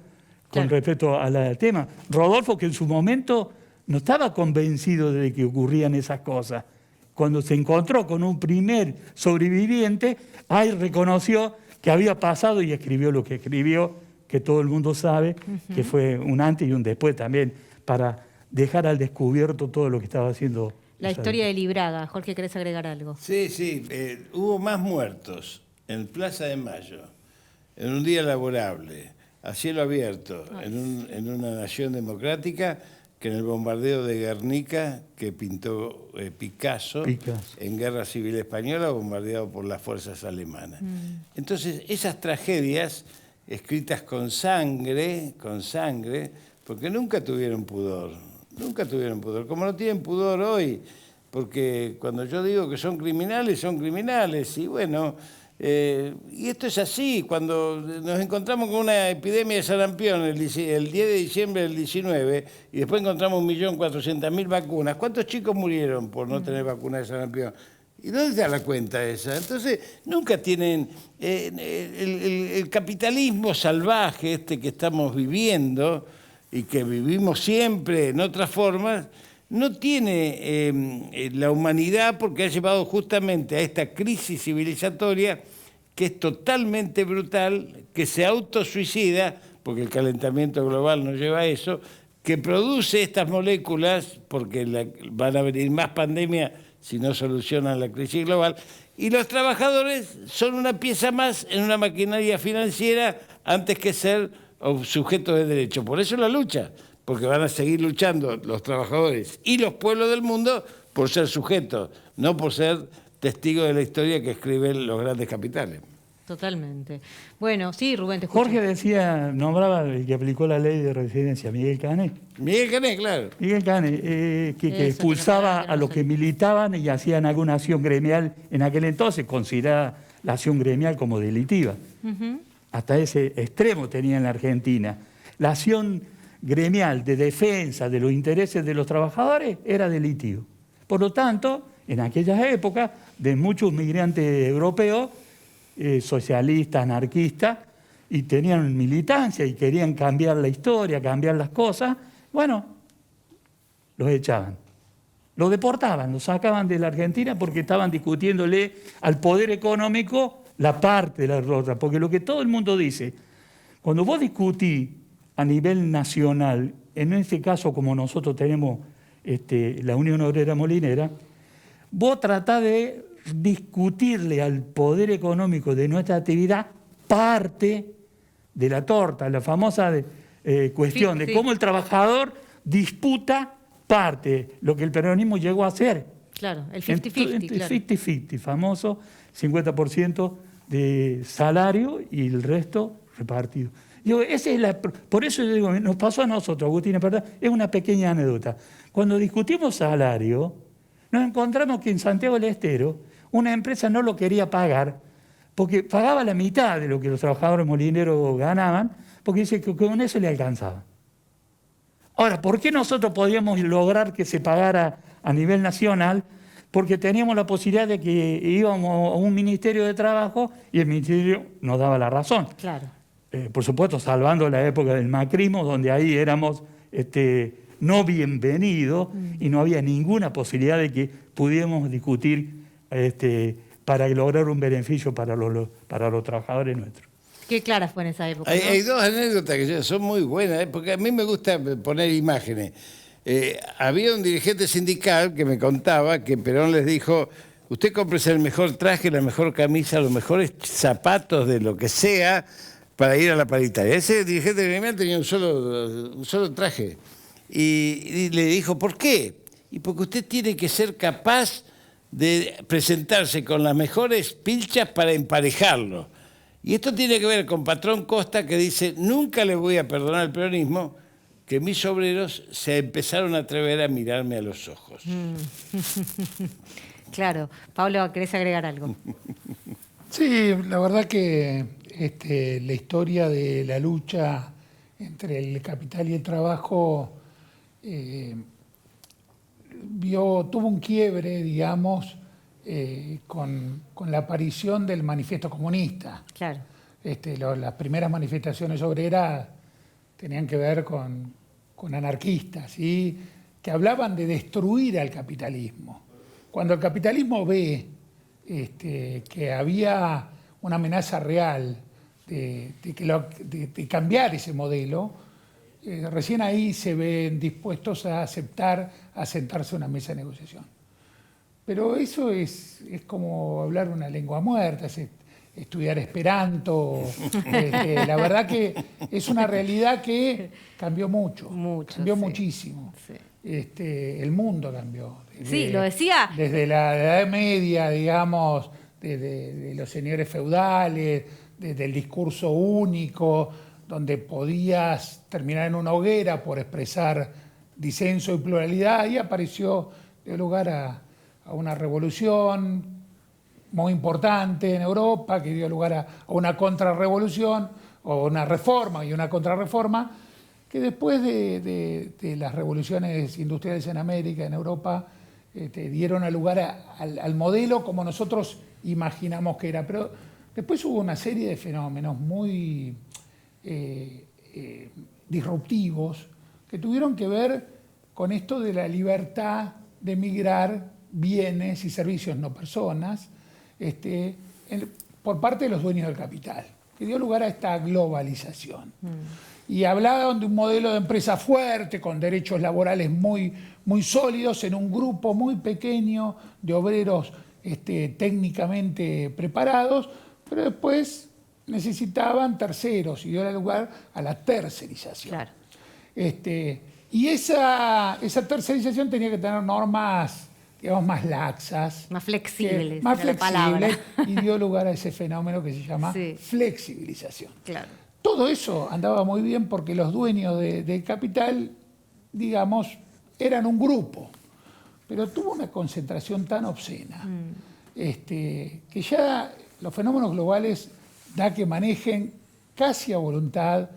con respecto al tema. Rodolfo, que en su momento no estaba convencido de que ocurrían esas cosas. Cuando se encontró con un primer sobreviviente, ahí reconoció que había pasado y escribió lo que escribió, que todo el mundo sabe, que fue un antes y un después también, para dejar al descubierto todo lo que estaba haciendo. La historia de Libraga. Jorge, ¿querés agregar algo? Sí, hubo más muertos en Plaza de Mayo, en un día laborable, a cielo abierto, en una nación democrática, que en el bombardeo de Guernica que pintó Picasso en Guerra Civil Española, bombardeado por las fuerzas alemanas. Entonces, esas tragedias escritas con sangre, porque nunca tuvieron pudor, como no tienen pudor hoy, porque cuando yo digo que son criminales, y bueno... y esto es así, cuando nos encontramos con una epidemia de sarampión el 10 de diciembre del 19 y después encontramos 1.400.000 vacunas, ¿cuántos chicos murieron por no tener vacunas de sarampión? ¿Y dónde está la cuenta esa? Entonces, nunca tienen el capitalismo salvaje que estamos viviendo y que vivimos siempre en otras formas. No tiene la humanidad, porque ha llevado justamente a esta crisis civilizatoria que es totalmente brutal, que se autosuicida, porque el calentamiento global nos lleva a eso, que produce estas moléculas, porque van a venir más pandemias si no solucionan la crisis global, y los trabajadores son una pieza más en una maquinaria financiera antes que ser sujetos de derecho. Por eso la lucha. Porque van a seguir luchando los trabajadores y los pueblos del mundo por ser sujetos, no por ser testigos de la historia que escriben los grandes capitales. Totalmente. Bueno, sí, Rubén, te escucho. Jorge nombraba el que aplicó la ley de residencia, Miguel Cané. Miguel Cané, claro. Miguel Cané, que expulsaba a los que militaban y hacían alguna acción gremial en aquel entonces, consideraba la acción gremial como delictiva. Hasta ese extremo tenía en la Argentina. La acción gremial de defensa de los intereses de los trabajadores era delictivo. Por lo tanto, en aquellas épocas, de muchos migrantes europeos, socialistas, anarquistas, y tenían militancia y querían cambiar la historia, cambiar las cosas, bueno, los echaban. Los deportaban, los sacaban de la Argentina porque estaban discutiéndole al poder económico la parte de la derrota. Porque lo que todo el mundo dice, cuando vos discutís a nivel nacional, en este caso como nosotros tenemos la Unión Obrera Molinera, vos tratás de discutirle al poder económico de nuestra actividad parte de la torta, la famosa cuestión de cómo el trabajador disputa parte, lo que el peronismo llegó a hacer. Claro, el 50-50. El 50-50, famoso, 50% de salario y el resto repartido. Digo, por eso yo digo, nos pasó a nosotros, Agustín, es una pequeña anécdota. Cuando discutimos salario, nos encontramos que en Santiago del Estero una empresa no lo quería pagar porque pagaba la mitad de lo que los trabajadores molineros ganaban, porque dice que con eso le alcanzaba. Ahora, ¿por qué nosotros podíamos lograr que se pagara a nivel nacional? Porque teníamos la posibilidad de que íbamos a un ministerio de trabajo y el ministerio nos daba la razón. Claro. Por supuesto, salvando la época del macrismo, donde ahí éramos no bienvenidos y no había ninguna posibilidad de que pudiéramos discutir para lograr un beneficio para los trabajadores nuestros. Qué claras fue en esa época, ¿no? Hay dos anécdotas que son muy buenas, porque a mí me gusta poner imágenes. Había un dirigente sindical que me contaba que Perón les dijo: usted cómprese el mejor traje, la mejor camisa, los mejores zapatos de lo que sea para ir a la paritaria. Ese dirigente gremial tenía un solo traje. Y le dijo: ¿por qué? Y porque usted tiene que ser capaz de presentarse con las mejores pilchas para emparejarlo. Y esto tiene que ver con Patrón Costa, que dice: nunca le voy a perdonar al peronismo que mis obreros se empezaron a atrever a mirarme a los ojos. Claro. Pablo, ¿querés agregar algo? Sí, la verdad que la historia de la lucha entre el capital y el trabajo tuvo un quiebre, digamos, con la aparición del manifiesto comunista. Claro. Las primeras manifestaciones obreras tenían que ver con anarquistas, ¿sí?, que hablaban de destruir al capitalismo. Cuando el capitalismo ve que había una amenaza real de cambiar ese modelo, recién ahí se ven dispuestos a aceptar, a sentarse a una mesa de negociación. Pero eso es como hablar una lengua muerta, es estudiar Esperanto. La verdad que es una realidad que cambió mucho, cambió muchísimo. Sí. El mundo cambió. Sí, lo decía. Desde la Edad Media, digamos, de los señores feudales, desde el discurso único, donde podías terminar en una hoguera por expresar disenso y pluralidad, y dio lugar a una revolución muy importante en Europa, que dio lugar a una contrarrevolución, o una reforma y una contrarreforma, que después de las revoluciones industriales en América, en Europa, dieron lugar al modelo como nosotros imaginamos que era. Pero después hubo una serie de fenómenos muy disruptivos que tuvieron que ver con esto de la libertad de migrar bienes y servicios, no personas, por parte de los dueños del capital, que dio lugar a esta globalización. Y hablaban de un modelo de empresa fuerte, con derechos laborales muy, muy sólidos, en un grupo muy pequeño de obreros técnicamente preparados, pero después necesitaban terceros y dio lugar a la tercerización. Claro. Y esa tercerización tenía que tener normas, digamos, más laxas. Más flexibles. Más flexibles, y dio lugar a ese fenómeno que se llama flexibilización. Claro. Todo eso andaba muy bien porque los dueños del capital, digamos, eran un grupo, pero tuvo una concentración tan obscena que ya los fenómenos globales da que manejen casi a voluntad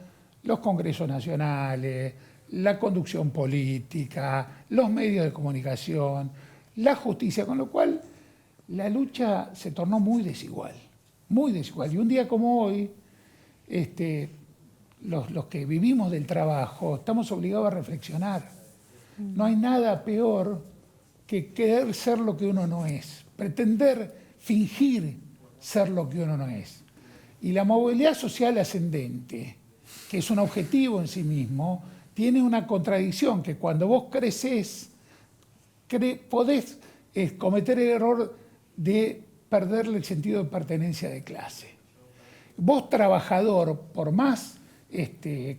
los congresos nacionales, la conducción política, los medios de comunicación, la justicia, con lo cual la lucha se tornó muy desigual, muy desigual. Y un día como hoy, los que vivimos del trabajo estamos obligados a reflexionar. No hay nada peor que querer ser lo que uno no es, pretender fingir ser lo que uno no es. Y la movilidad social ascendente, que es un objetivo en sí mismo, tiene una contradicción, que cuando vos creces, podés cometer el error de perderle el sentido de pertenencia de clase. Vos, trabajador, por más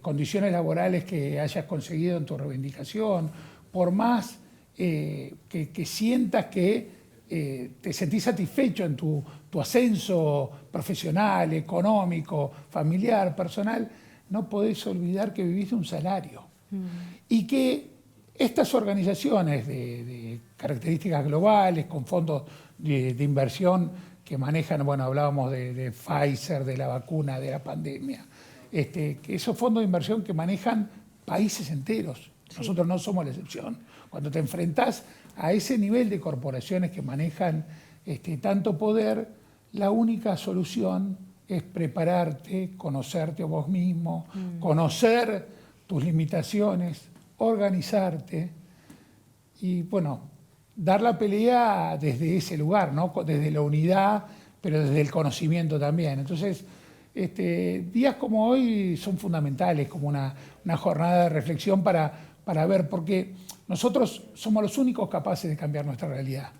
condiciones laborales que hayas conseguido en tu reivindicación, por más que sientas que te sentís satisfecho en tu ascenso profesional, económico, familiar, personal, no podés olvidar que vivís de un salario. Y que estas organizaciones de características globales, con fondos de inversión que manejan, bueno, hablábamos de Pfizer, de la vacuna, de la pandemia, que esos fondos de inversión que manejan países enteros. Nosotros no somos la excepción. Cuando te enfrentás a ese nivel de corporaciones que manejan tanto poder, la única solución es prepararte, conocerte a vos mismo, conocer tus limitaciones, organizarte y, bueno, dar la pelea desde ese lugar, ¿no? Desde la unidad, pero desde el conocimiento también. Entonces, días como hoy son fundamentales, como una jornada de reflexión para ver, porque nosotros somos los únicos capaces de cambiar nuestra realidad,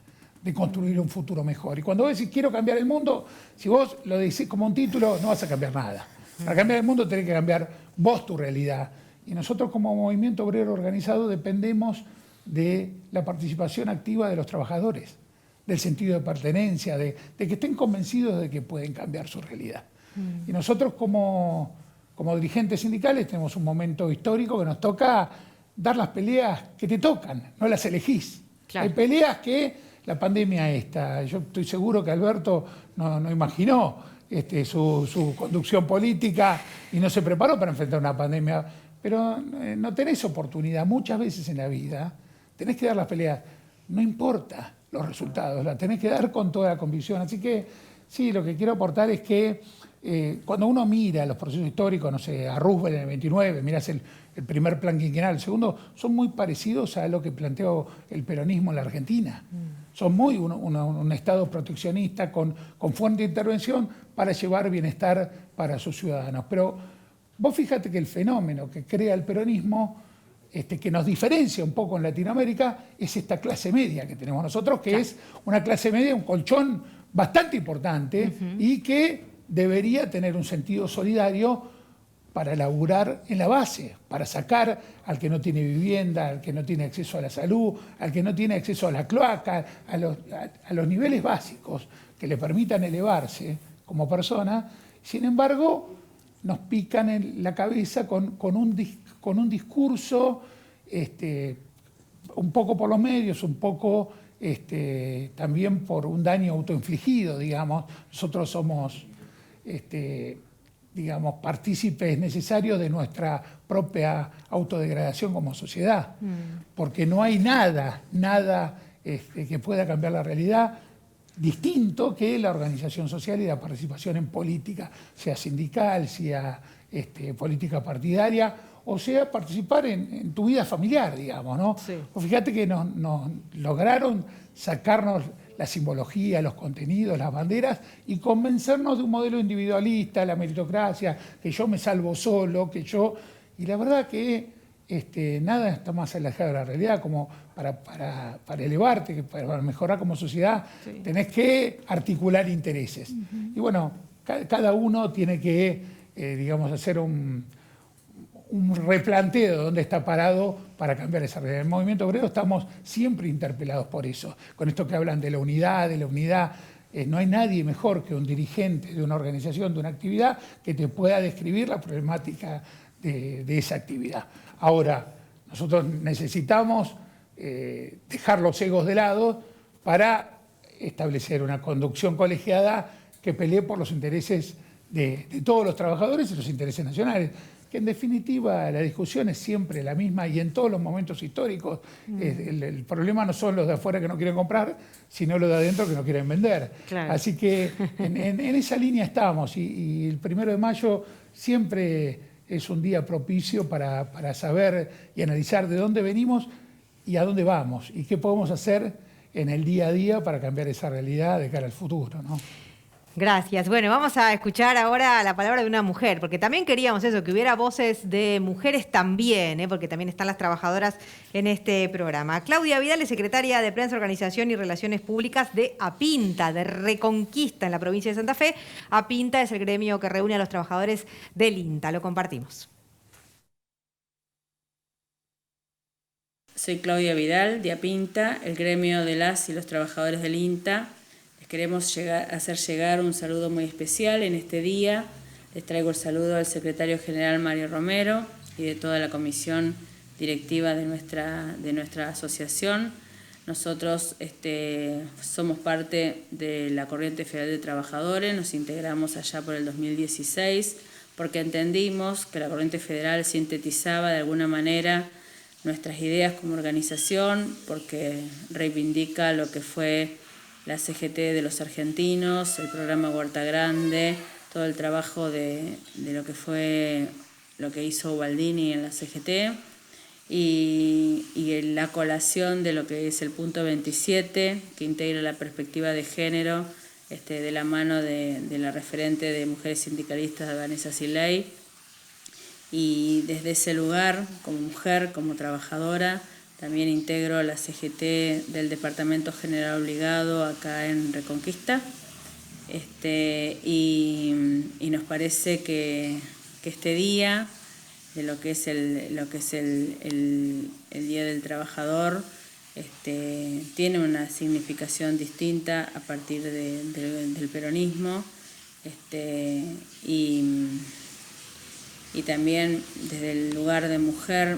de construir un futuro mejor. Y cuando vos decís quiero cambiar el mundo, si vos lo decís como un título, no vas a cambiar nada. Para cambiar el mundo tenés que cambiar vos tu realidad. Y nosotros como movimiento obrero organizado dependemos de la participación activa de los trabajadores, del sentido de pertenencia, de que estén convencidos de que pueden cambiar su realidad. Y nosotros como dirigentes sindicales tenemos un momento histórico que nos toca dar las peleas que te tocan, no las elegís. Claro. Hay peleas que la pandemia esta, yo estoy seguro que Alberto no imaginó su conducción política y no se preparó para enfrentar una pandemia, pero no tenés oportunidad muchas veces en la vida, tenés que dar las peleas, no importa los resultados, las tenés que dar con toda la convicción. Así que sí, lo que quiero aportar es que cuando uno mira los procesos históricos, no sé, a Roosevelt en el 29, mirás el primer plan quinquenal, el segundo, son muy parecidos a lo que planteó el peronismo en la Argentina. Son muy un Estado proteccionista con fuerte intervención para llevar bienestar para sus ciudadanos. Pero vos fíjate que el fenómeno que crea el peronismo, que nos diferencia un poco en Latinoamérica, es esta clase media que tenemos nosotros, que es una clase media, un colchón bastante importante y que debería tener un sentido solidario para laburar en la base, para sacar al que no tiene vivienda, al que no tiene acceso a la salud, al que no tiene acceso a la cloaca, a los niveles básicos que le permitan elevarse como persona. Sin embargo, nos pican en la cabeza con un discurso un poco por los medios, un poco también por un daño autoinfligido, digamos. Nosotros somos digamos, partícipes necesarios de nuestra propia autodegradación como sociedad, porque no hay nada que pueda cambiar la realidad distinto que la organización social y la participación en política, sea sindical, sea política partidaria, o sea participar en tu vida familiar, digamos, ¿no? Sí. O fíjate que nos lograron sacarnos la simbología, los contenidos, las banderas, y convencernos de un modelo individualista, la meritocracia, que yo me salvo solo, que yo... Y la verdad que nada está más alejado de la realidad, como para elevarte, para mejorar como sociedad, tenés que articular intereses. Y bueno, cada uno tiene que, digamos, hacer un replanteo de dónde está parado para cambiar esa realidad. En el movimiento obrero estamos siempre interpelados por eso, con esto que hablan de la unidad, no hay nadie mejor que un dirigente de una organización, de una actividad, que te pueda describir la problemática de esa actividad. Ahora, nosotros necesitamos dejar los egos de lado para establecer una conducción colegiada que pelee por los intereses de todos los trabajadores y los intereses nacionales. Que en definitiva la discusión es siempre la misma y en todos los momentos históricos el problema no son los de afuera que no quieren comprar, sino los de adentro que no quieren vender. Claro. Así que en esa línea estamos y el 1 de mayo siempre es un día propicio para saber y analizar de dónde venimos y a dónde vamos y qué podemos hacer en el día a día para cambiar esa realidad de cara al futuro, ¿no? Gracias. Bueno, vamos a escuchar ahora la palabra de una mujer, porque también queríamos eso, que hubiera voces de mujeres también, porque también están las trabajadoras en este programa. Claudia Vidal es secretaria de Prensa, Organización y Relaciones Públicas de APINTA, de Reconquista, en la provincia de Santa Fe. APINTA es el gremio que reúne a los trabajadores del INTA. Lo compartimos. Soy Claudia Vidal, de APINTA, el gremio de las y los trabajadores del INTA. Les queremos hacer llegar un saludo muy especial en este día. Les traigo el saludo al secretario general Mario Romero y de toda la comisión directiva de nuestra asociación. Nosotros somos parte de la Corriente Federal de Trabajadores, nos integramos allá por el 2016 porque entendimos que la Corriente Federal sintetizaba de alguna manera nuestras ideas como organización, porque reivindica lo que fue la CGT de los argentinos, el programa Huerta Grande, todo el trabajo de lo que hizo Baldini en la CGT y la colación de lo que es el punto 27, que integra la perspectiva de género de la mano de la referente de mujeres sindicalistas, Vanessa Siley. Y desde ese lugar, como mujer, como trabajadora, también integro la CGT del Departamento General Obligado acá en Reconquista. Y nos parece que este día, de lo que es el Día del Trabajador, tiene una significación distinta a partir del peronismo, y también desde el lugar de mujer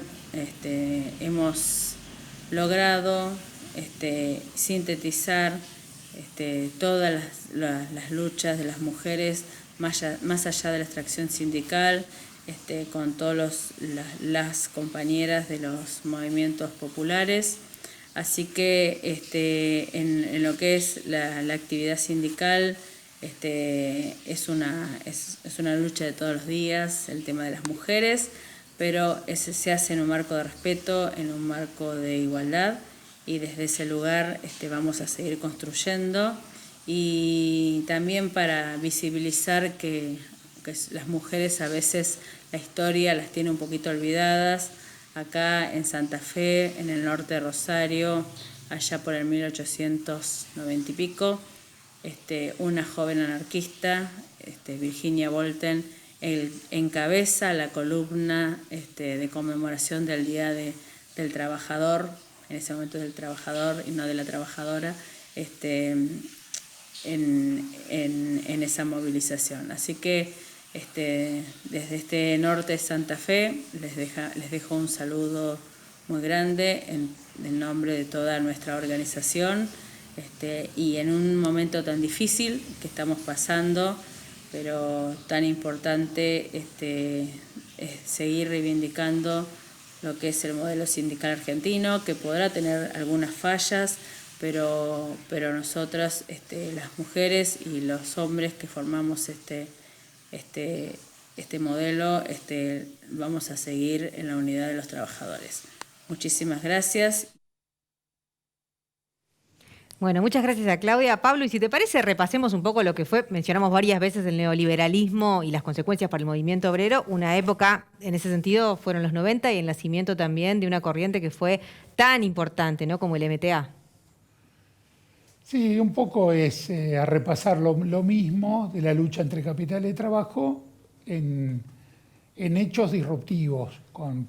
hemos logrado sintetizar todas las luchas de las mujeres más allá de la extracción sindical, con todas las compañeras de los movimientos populares. Así que en lo que es la actividad sindical, es una lucha de todos los días, el tema de las mujeres, pero se hace en un marco de respeto, en un marco de igualdad, y desde ese lugar vamos a seguir construyendo, y también para visibilizar que las mujeres a veces la historia las tiene un poquito olvidadas. Acá en Santa Fe, en el norte de Rosario, allá por el 1890 y pico, una joven anarquista, Virginia Bolten, encabeza la columna de conmemoración del Día del Trabajador, en ese momento del trabajador y no de la trabajadora, en esa movilización. Así que desde este norte de Santa Fe les dejo un saludo muy grande en nombre de toda nuestra organización, y en un momento tan difícil que estamos pasando, pero tan importante, es seguir reivindicando lo que es el modelo sindical argentino, que podrá tener algunas fallas, pero nosotras, las mujeres y los hombres que formamos este modelo, vamos a seguir en la unidad de los trabajadores. Muchísimas gracias. Bueno, muchas gracias a Claudia. Pablo, y si te parece, repasemos un poco lo que fue, mencionamos varias veces el neoliberalismo y las consecuencias para el movimiento obrero. Una época, en ese sentido, fueron los 90 y el nacimiento también de una corriente que fue tan importante, ¿no?, como el MTA. Sí, un poco es a repasar lo mismo de la lucha entre capital y trabajo en hechos disruptivos,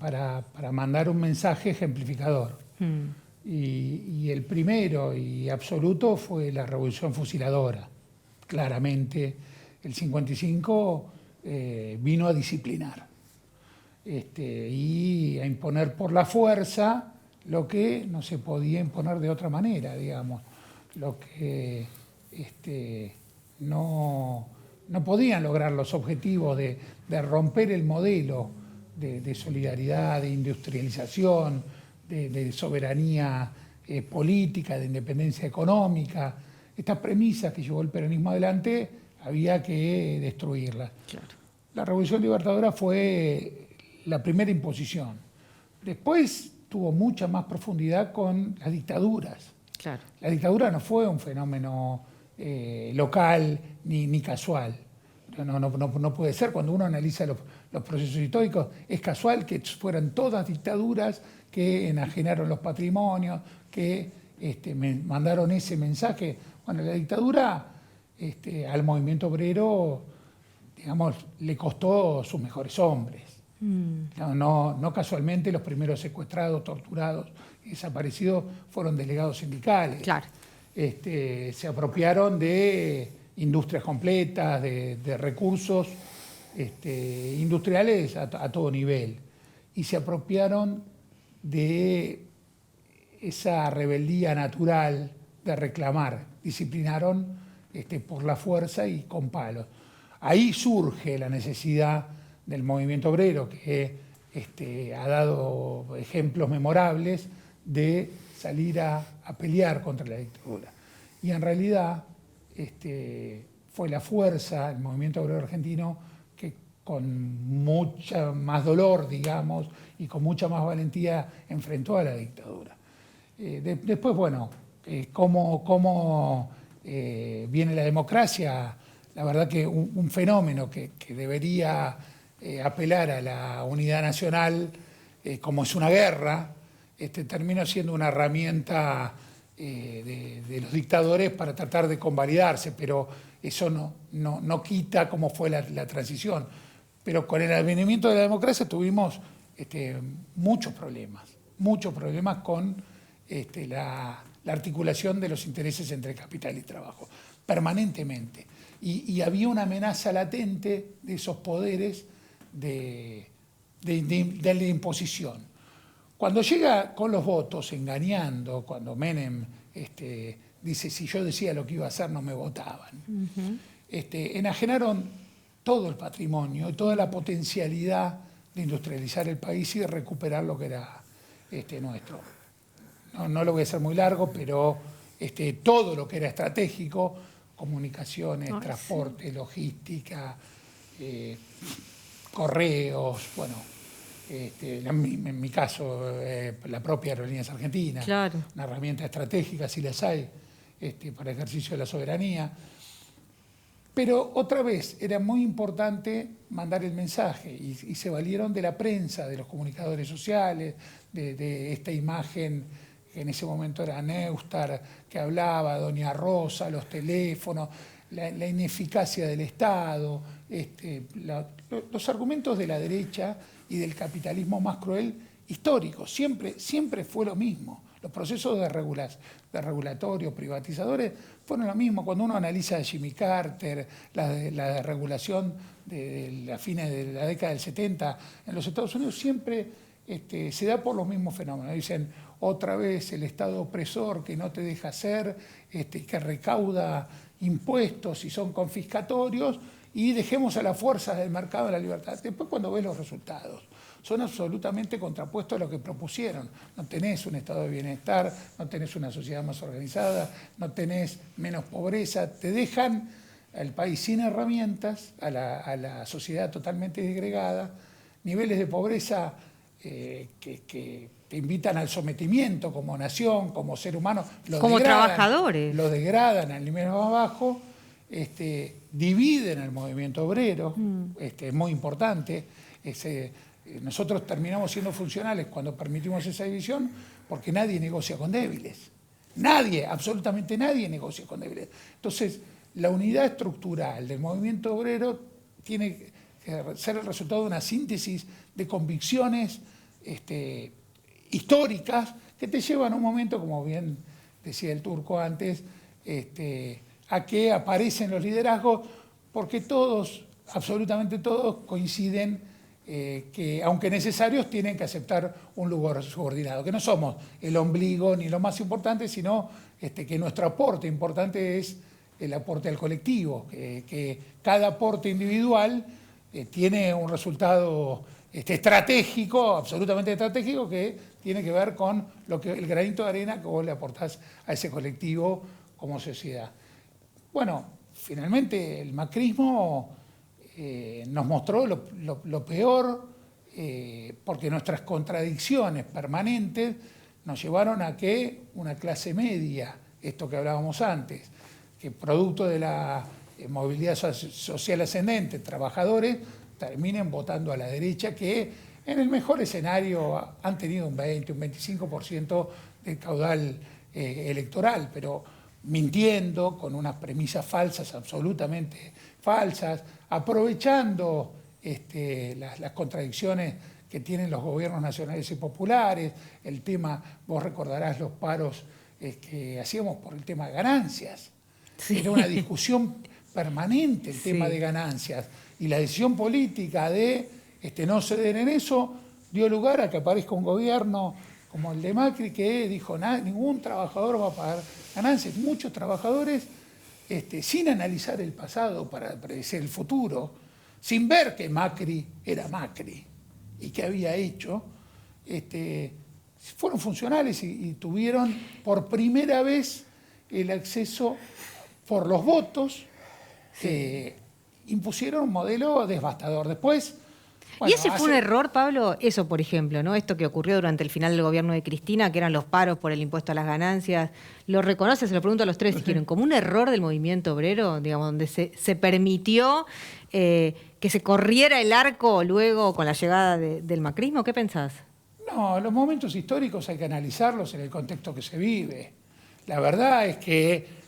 para mandar un mensaje ejemplificador. Y el primero y absoluto fue la revolución fusiladora. Claramente, el 55 vino a disciplinar y a imponer por la fuerza lo que no se podía imponer de otra manera, digamos. Lo que no podían lograr los objetivos de romper el modelo de solidaridad, de industrialización, de soberanía política, de independencia económica. Estas premisas que llevó el peronismo adelante había que destruirlas. Claro. La Revolución Libertadora fue la primera imposición. Después tuvo mucha más profundidad con las dictaduras. Claro. La dictadura no fue un fenómeno local ni casual. No puede ser. Cuando uno analiza los procesos históricos, es casual que fueran todas dictaduras que enajenaron los patrimonios, que mandaron ese mensaje. Bueno, la dictadura al movimiento obrero, digamos, le costó sus mejores hombres. No casualmente los primeros secuestrados, torturados y desaparecidos fueron delegados sindicales. Claro. Se apropiaron de industrias completas, de recursos industriales a todo nivel. Y se apropiaron de esa rebeldía natural de reclamar. Disciplinaron por la fuerza y con palos. Ahí surge la necesidad del movimiento obrero, que ha dado ejemplos memorables de salir a pelear contra la dictadura. Y en realidad fue la fuerza, el movimiento obrero argentino, que con mucha más dolor, digamos, y con mucha más valentía enfrentó a la dictadura. Después, bueno, cómo viene la democracia, la verdad que un fenómeno que debería apelar a la unidad nacional, como es una guerra, termina siendo una herramienta de los dictadores para tratar de convalidarse, pero eso no quita cómo fue la transición. Pero con el advenimiento de la democracia tuvimos muchos problemas con la articulación de los intereses entre capital y trabajo, permanentemente. Y había una amenaza latente de esos poderes de la imposición. Cuando llega con los votos, engañando, cuando Menem dice, si yo decía lo que iba a hacer, no me votaban, enajenaron todo el patrimonio y toda la potencialidad de industrializar el país y de recuperar lo que era nuestro. No lo voy a hacer muy largo, pero todo lo que era estratégico, comunicaciones, transporte, logística, correos, bueno, en mi caso, la propia Aerolíneas Argentinas, claro, una herramienta estratégica, si las hay, para ejercicio de la soberanía. Pero otra vez, era muy importante mandar el mensaje y se valieron de la prensa, de los comunicadores sociales, de esta imagen que en ese momento era Neustar, que hablaba, Doña Rosa, los teléfonos, la ineficacia del Estado, los argumentos de la derecha y del capitalismo más cruel histórico. Siempre fue lo mismo. Los procesos de regulatorios, privatizadores, fueron lo mismo. Cuando uno analiza a Jimmy Carter, la regulación de la fines de la década del 70 en los Estados Unidos, siempre se da por los mismos fenómenos. Dicen, otra vez el Estado opresor que no te deja hacer, que recauda impuestos y son confiscatorios, y dejemos a las fuerzas del mercado de la libertad. Después, cuando ves los resultados, son absolutamente contrapuestos a lo que propusieron. No tenés un estado de bienestar, no tenés una sociedad más organizada, no tenés menos pobreza, te dejan al país sin herramientas, a la sociedad totalmente disgregada, niveles de pobreza que te invitan al sometimiento como nación, como ser humano, como trabajadores. Lo degradan al nivel más bajo, dividen al movimiento obrero, es muy importante. Nosotros terminamos siendo funcionales cuando permitimos esa división porque nadie negocia con débiles. Nadie, absolutamente nadie negocia con débiles. Entonces, la unidad estructural del movimiento obrero tiene que ser el resultado de una síntesis de convicciones históricas que te llevan a un momento, como bien decía el Turco antes, a que aparecen los liderazgos, porque todos, absolutamente todos, coinciden que, aunque necesarios, tienen que aceptar un lugar subordinado, que no somos el ombligo ni lo más importante, sino que nuestro aporte importante es el aporte al colectivo, que cada aporte individual tiene un resultado estratégico, absolutamente estratégico, que tiene que ver con el granito de arena que vos le aportás a ese colectivo como sociedad. Bueno, finalmente el macrismo nos mostró lo peor, porque nuestras contradicciones permanentes nos llevaron a que una clase media, esto que hablábamos antes, que producto de la movilidad social ascendente, trabajadores, terminen votando a la derecha, que en el mejor escenario han tenido un 20, un 25% del caudal electoral, pero mintiendo, con unas premisas falsas, absolutamente falsas, aprovechando las contradicciones que tienen los gobiernos nacionales y populares, el tema, vos recordarás los paros que hacíamos por el tema de ganancias. Sí. Era una discusión permanente el tema de ganancias. Y la decisión política de no ceder en eso dio lugar a que aparezca un gobierno como el de Macri que dijo, ningún trabajador va a pagar ganancias. Muchos trabajadores, sin analizar el pasado para predecir el futuro, sin ver que Macri era Macri y que había hecho, fueron funcionales y tuvieron por primera vez el acceso por los votos, impusieron un modelo devastador. Después, bueno, ¿y ese fue un error, Pablo? Eso, por ejemplo, ¿no? Esto que ocurrió durante el final del gobierno de Cristina, que eran los paros por el impuesto a las ganancias. ¿Lo reconoce? Se lo pregunto a los tres si quieren. ¿Como un error del movimiento obrero, digamos, donde se permitió que se corriera el arco luego con la llegada del macrismo? ¿Qué pensás? No, los momentos históricos hay que analizarlos en el contexto que se vive. La verdad es que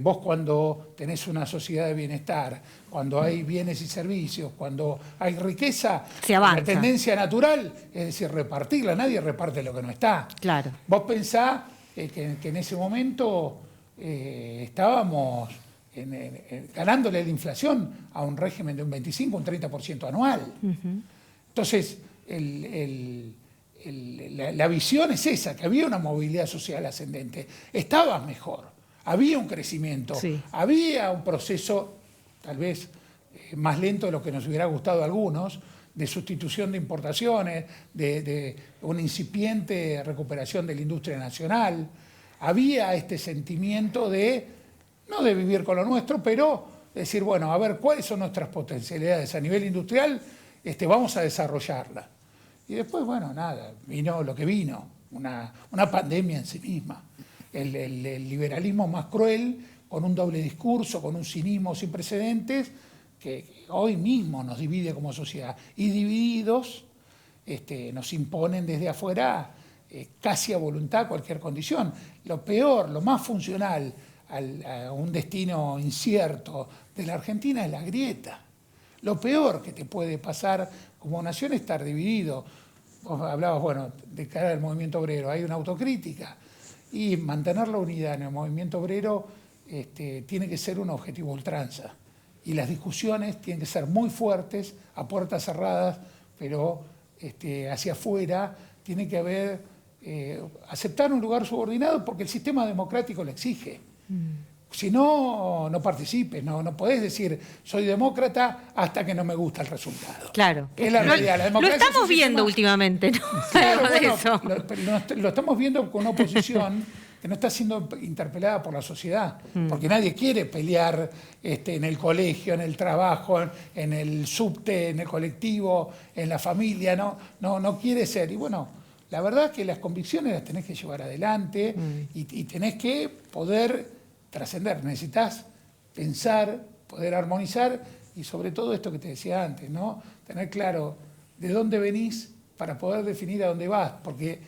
vos cuando tenés una sociedad de bienestar, cuando hay bienes y servicios, cuando hay riqueza, la tendencia natural es decir, repartirla. Nadie reparte lo que no está. Claro. Vos pensás que en ese momento estábamos ganándole la inflación a un régimen de un 25, un 30% anual. Entonces, la visión es esa, que había una movilidad social ascendente. Estabas mejor, había un crecimiento, había un proceso, tal vez más lento de lo que nos hubiera gustado a algunos, de sustitución de importaciones, de una incipiente recuperación de la industria nacional. Había este sentimiento no de vivir con lo nuestro, pero decir, bueno, a ver, ¿cuáles son nuestras potencialidades a nivel industrial? Vamos a desarrollarla. Y después, bueno, nada, vino lo que vino, una pandemia en sí misma. El liberalismo más cruel, con un doble discurso, con un cinismo sin precedentes, que hoy mismo nos divide como sociedad. Y divididos nos imponen desde afuera casi a voluntad cualquier condición. Lo peor, lo más funcional a un destino incierto de la Argentina es la grieta. Lo peor que te puede pasar como nación es estar dividido. Vos hablabas, bueno, de cara al movimiento obrero, hay una autocrítica. Y mantener la unidad en el movimiento obrero tiene que ser un objetivo ultranza. Y las discusiones tienen que ser muy fuertes, a puertas cerradas, pero hacia afuera tiene que haber, aceptar un lugar subordinado porque el sistema democrático lo exige. Si no, no participes, no podés decir soy demócrata hasta que no me gusta el resultado. Claro. Es la realidad. La democracia lo estamos viendo últimamente, ¿no? Claro, bueno, lo estamos viendo con una oposición que no está siendo interpelada por la sociedad, porque nadie quiere pelear en el colegio, en el trabajo, en el subte, en el colectivo, en la familia, no quiere ser. Y bueno, la verdad es que las convicciones las tenés que llevar adelante y tenés que poder trascender. Necesitas pensar, poder armonizar y sobre todo esto que te decía antes, ¿no? Tener claro de dónde venís para poder definir a dónde vas, porque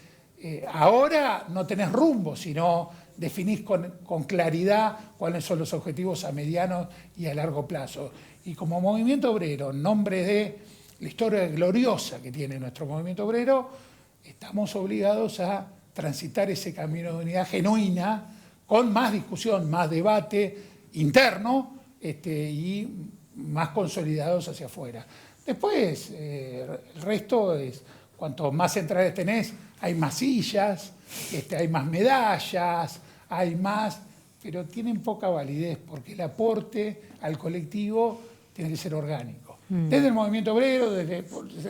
ahora no tenés rumbo, sino definís con claridad cuáles son los objetivos a mediano y a largo plazo. Y como movimiento obrero, en nombre de la historia gloriosa que tiene nuestro movimiento obrero, estamos obligados a transitar ese camino de unidad genuina, con más discusión, más debate interno y más consolidados hacia afuera. Después, el resto es, cuanto más centrales tenés, hay más sillas, hay más medallas, hay más, pero tienen poca validez porque el aporte al colectivo tiene que ser orgánico. Desde el movimiento obrero,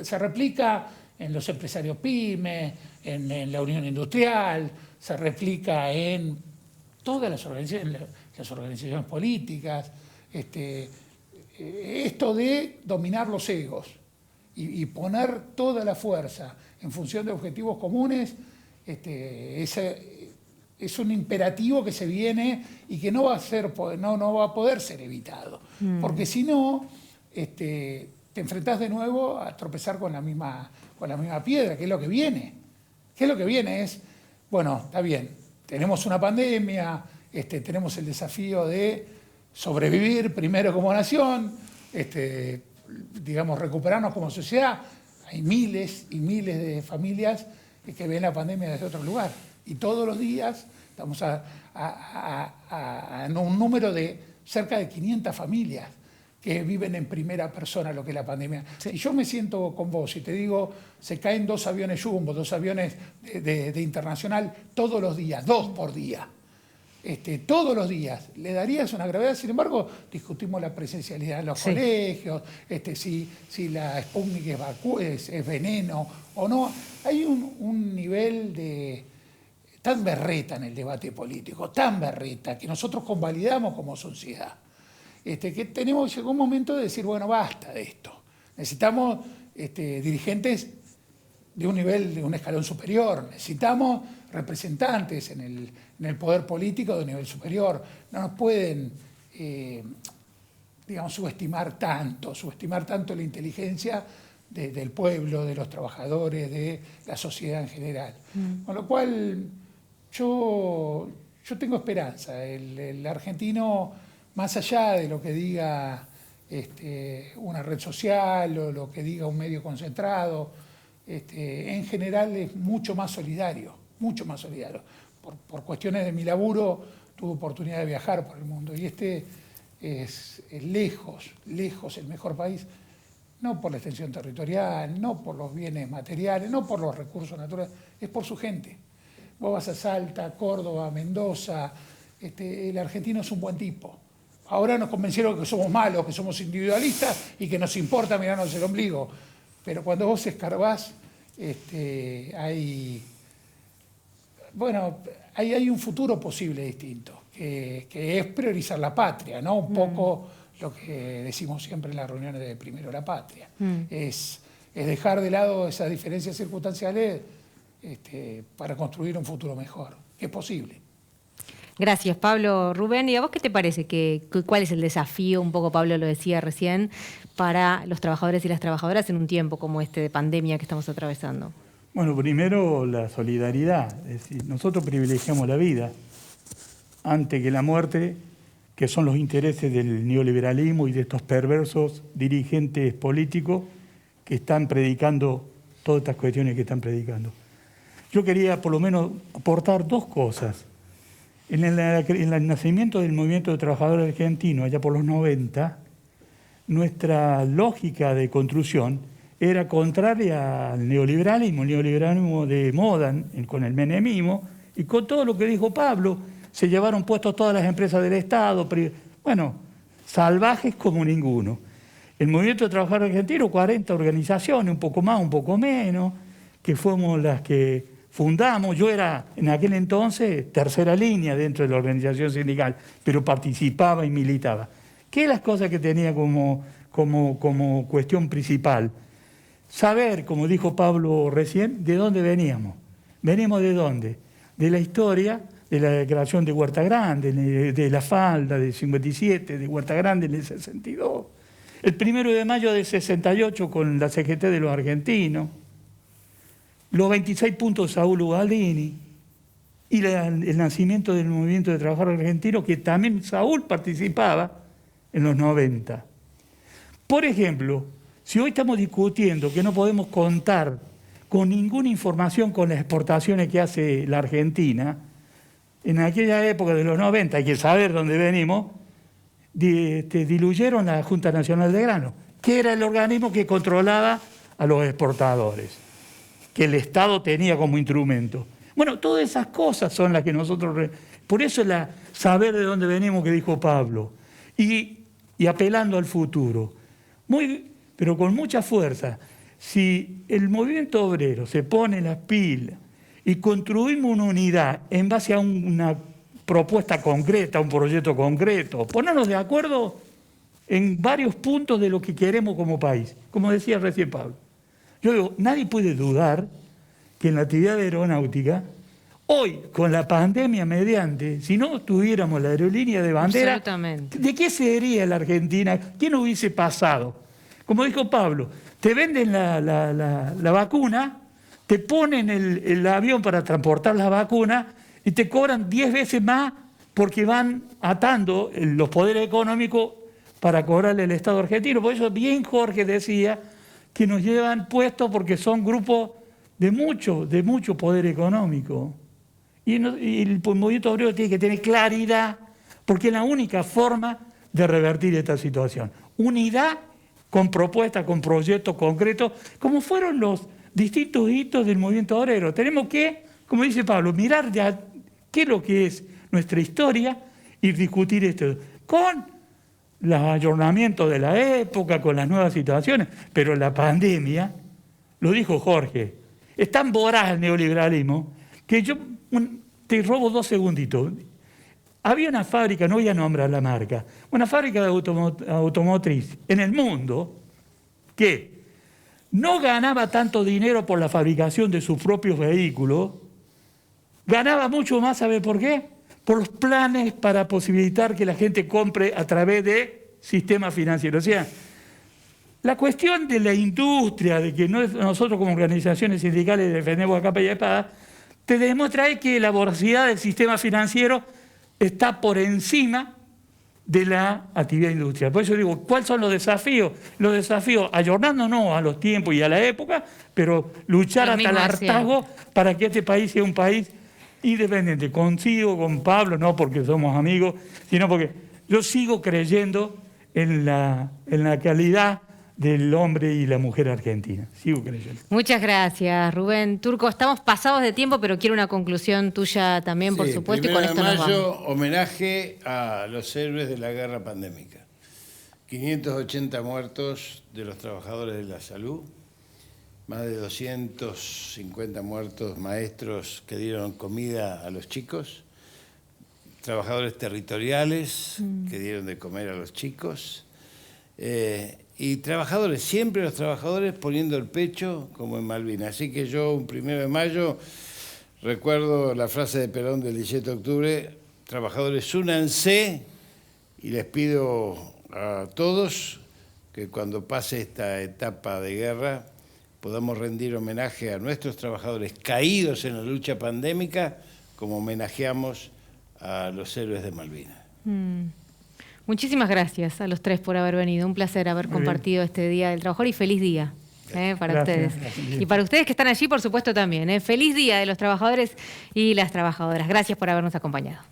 se replica en los empresarios pymes, en la Unión Industrial, se replica en todas las organizaciones políticas, esto de dominar los egos y poner toda la fuerza en función de objetivos comunes, es un imperativo que se viene y que no va a poder ser evitado, porque si no, te enfrentás de nuevo a tropezar con la misma piedra, que es lo que viene. ¿Qué es lo que viene? Bueno, está bien, tenemos una pandemia, tenemos el desafío de sobrevivir primero como nación, digamos, recuperarnos como sociedad, hay miles y miles de familias que ven la pandemia desde otro lugar. Y todos los días estamos a un número de cerca de 500 familias que viven en primera persona lo que es la pandemia. Sí. Si yo me siento con vos y te digo, se caen 2 aviones Jumbo, 2 aviones de internacional todos los días, 2 por día, todos los días, le darías una gravedad. Sin embargo, discutimos la presencialidad en los colegios, si la Sputnik es veneno o no. Hay un nivel de tan berreta en el debate político, tan berreta, que nosotros convalidamos como sociedad. Que llegó un momento de decir, bueno, basta de esto. Necesitamos dirigentes de un nivel, de un escalón superior. Necesitamos representantes en el poder político de un nivel superior. No nos pueden, digamos, subestimar tanto la inteligencia del pueblo, de los trabajadores, de la sociedad en general. Con lo cual, yo tengo esperanza. El argentino, más allá de lo que diga una red social o lo que diga un medio concentrado, en general es mucho más solidario, mucho más solidario. Por cuestiones de mi laburo tuve oportunidad de viajar por el mundo y es lejos el mejor país, no por la extensión territorial, no por los bienes materiales, no por los recursos naturales, es por su gente. Vos vas a Salta, Córdoba, Mendoza, el argentino es un buen tipo. Ahora nos convencieron que somos malos, que somos individualistas y que nos importa mirarnos el ombligo. Pero cuando vos escarbás, hay un futuro posible distinto, que es priorizar la patria, ¿no? Un poco lo que decimos siempre en las reuniones de Primero la Patria. Es dejar de lado esas diferencias circunstanciales para construir un futuro mejor, que es posible. Gracias, Pablo. Rubén, ¿y a vos qué te parece? ¿Cuál es el desafío, un poco Pablo lo decía recién, para los trabajadores y las trabajadoras en un tiempo como este de pandemia que estamos atravesando? Bueno, primero la solidaridad. Es decir, nosotros privilegiamos la vida antes que la muerte, que son los intereses del neoliberalismo y de estos perversos dirigentes políticos que están predicando todas estas cuestiones que están predicando. Yo quería por lo menos aportar 2 cosas. En el nacimiento del movimiento de trabajadores argentinos, allá por los 90, nuestra lógica de construcción era contraria al neoliberalismo, el neoliberalismo de moda, con el menemismo, y con todo lo que dijo Pablo, se llevaron puestos todas las empresas del Estado, bueno, salvajes como ninguno. El movimiento de trabajadores argentinos, 40 organizaciones, un poco más, un poco menos, que fuimos las que fundamos. Yo era en aquel entonces tercera línea dentro de la organización sindical, pero participaba y militaba. ¿Qué es las cosas que tenía como cuestión principal? Saber, como dijo Pablo recién, de dónde veníamos. ¿Venimos de dónde? De la historia, de la declaración de Huerta Grande, de la falda del 57, de Huerta Grande en el 62, el 1 de mayo del 68 con la CGT de los argentinos, los 26 puntos de Saúl Ugaldini y el nacimiento del movimiento de trabajadores argentinos, que también Saúl participaba en los 90. Por ejemplo, si hoy estamos discutiendo que no podemos contar con ninguna información con las exportaciones que hace la Argentina, en aquella época de los 90, hay que saber dónde venimos, diluyeron la Junta Nacional de Grano, que era el organismo que controlaba a los exportadores, que el Estado tenía como instrumento. Bueno, todas esas cosas son las que nosotros... Por eso es saber de dónde venimos que dijo Pablo. Y apelando al futuro. Pero con mucha fuerza. Si el movimiento obrero se pone las pilas y construimos una unidad en base a una propuesta concreta, un proyecto concreto, ponernos de acuerdo en varios puntos de lo que queremos como país, como decía recién Pablo. Yo digo, nadie puede dudar que en la actividad aeronáutica, hoy, con la pandemia mediante, si no tuviéramos la aerolínea de bandera, ¿de qué sería la Argentina? ¿Qué nos hubiese pasado? Como dijo Pablo, te venden la vacuna, te ponen el avión para transportar la vacuna y te cobran 10 veces más porque van atando los poderes económicos para cobrarle el Estado argentino. Por eso bien Jorge decía que nos llevan puestos porque son grupos de mucho poder económico. Y el movimiento obrero tiene que tener claridad, porque es la única forma de revertir esta situación. Unidad con propuestas, con proyectos concretos, como fueron los distintos hitos del movimiento obrero. Tenemos que, como dice Pablo, mirar ya qué es lo que es nuestra historia y discutir esto con los ayornamientos de la época, con las nuevas situaciones. Pero la pandemia, lo dijo Jorge, es tan voraz el neoliberalismo que yo te robo 2 segunditos. Había una fábrica, no voy a nombrar la marca, una fábrica de automotriz en el mundo que no ganaba tanto dinero por la fabricación de sus propios vehículos, ganaba mucho más, ¿sabe por qué? Por los planes para posibilitar que la gente compre a través de sistemas financieros. O sea, la cuestión de la industria, de que nosotros como organizaciones sindicales defendemos a capa y espada, te demuestra que la voracidad del sistema financiero está por encima de la actividad industrial. Por eso digo, ¿cuáles son los desafíos? Los desafíos, ayornándonos a los tiempos y a la época, pero luchar hasta el hartazgo para que este país sea un país independiente. Consigo con Pablo, no porque somos amigos, sino porque yo sigo creyendo en la calidad del hombre y la mujer argentina. Sigo creyendo. Muchas gracias, Rubén. Turco, estamos pasados de tiempo, pero quiero una conclusión tuya también, por supuesto, y con esto nos vamos. Homenaje a los héroes de la guerra pandémica. 580 muertos de los trabajadores de la salud, más de 250 muertos maestros que dieron comida a los chicos, trabajadores territoriales que dieron de comer a los chicos, y trabajadores, siempre los trabajadores poniendo el pecho como en Malvinas. Así que yo, un 1 de mayo, recuerdo la frase de Perón del 17 de octubre, trabajadores, únanse, y les pido a todos que cuando pase esta etapa de guerra podamos rendir homenaje a nuestros trabajadores caídos en la lucha pandémica, como homenajeamos a los héroes de Malvinas. Muchísimas gracias a los 3 por haber venido. Un placer haber compartido este Día del Trabajador y feliz día para ustedes. Y para ustedes que están allí, por supuesto, también. Feliz Día de los Trabajadores y las Trabajadoras. Gracias por habernos acompañado.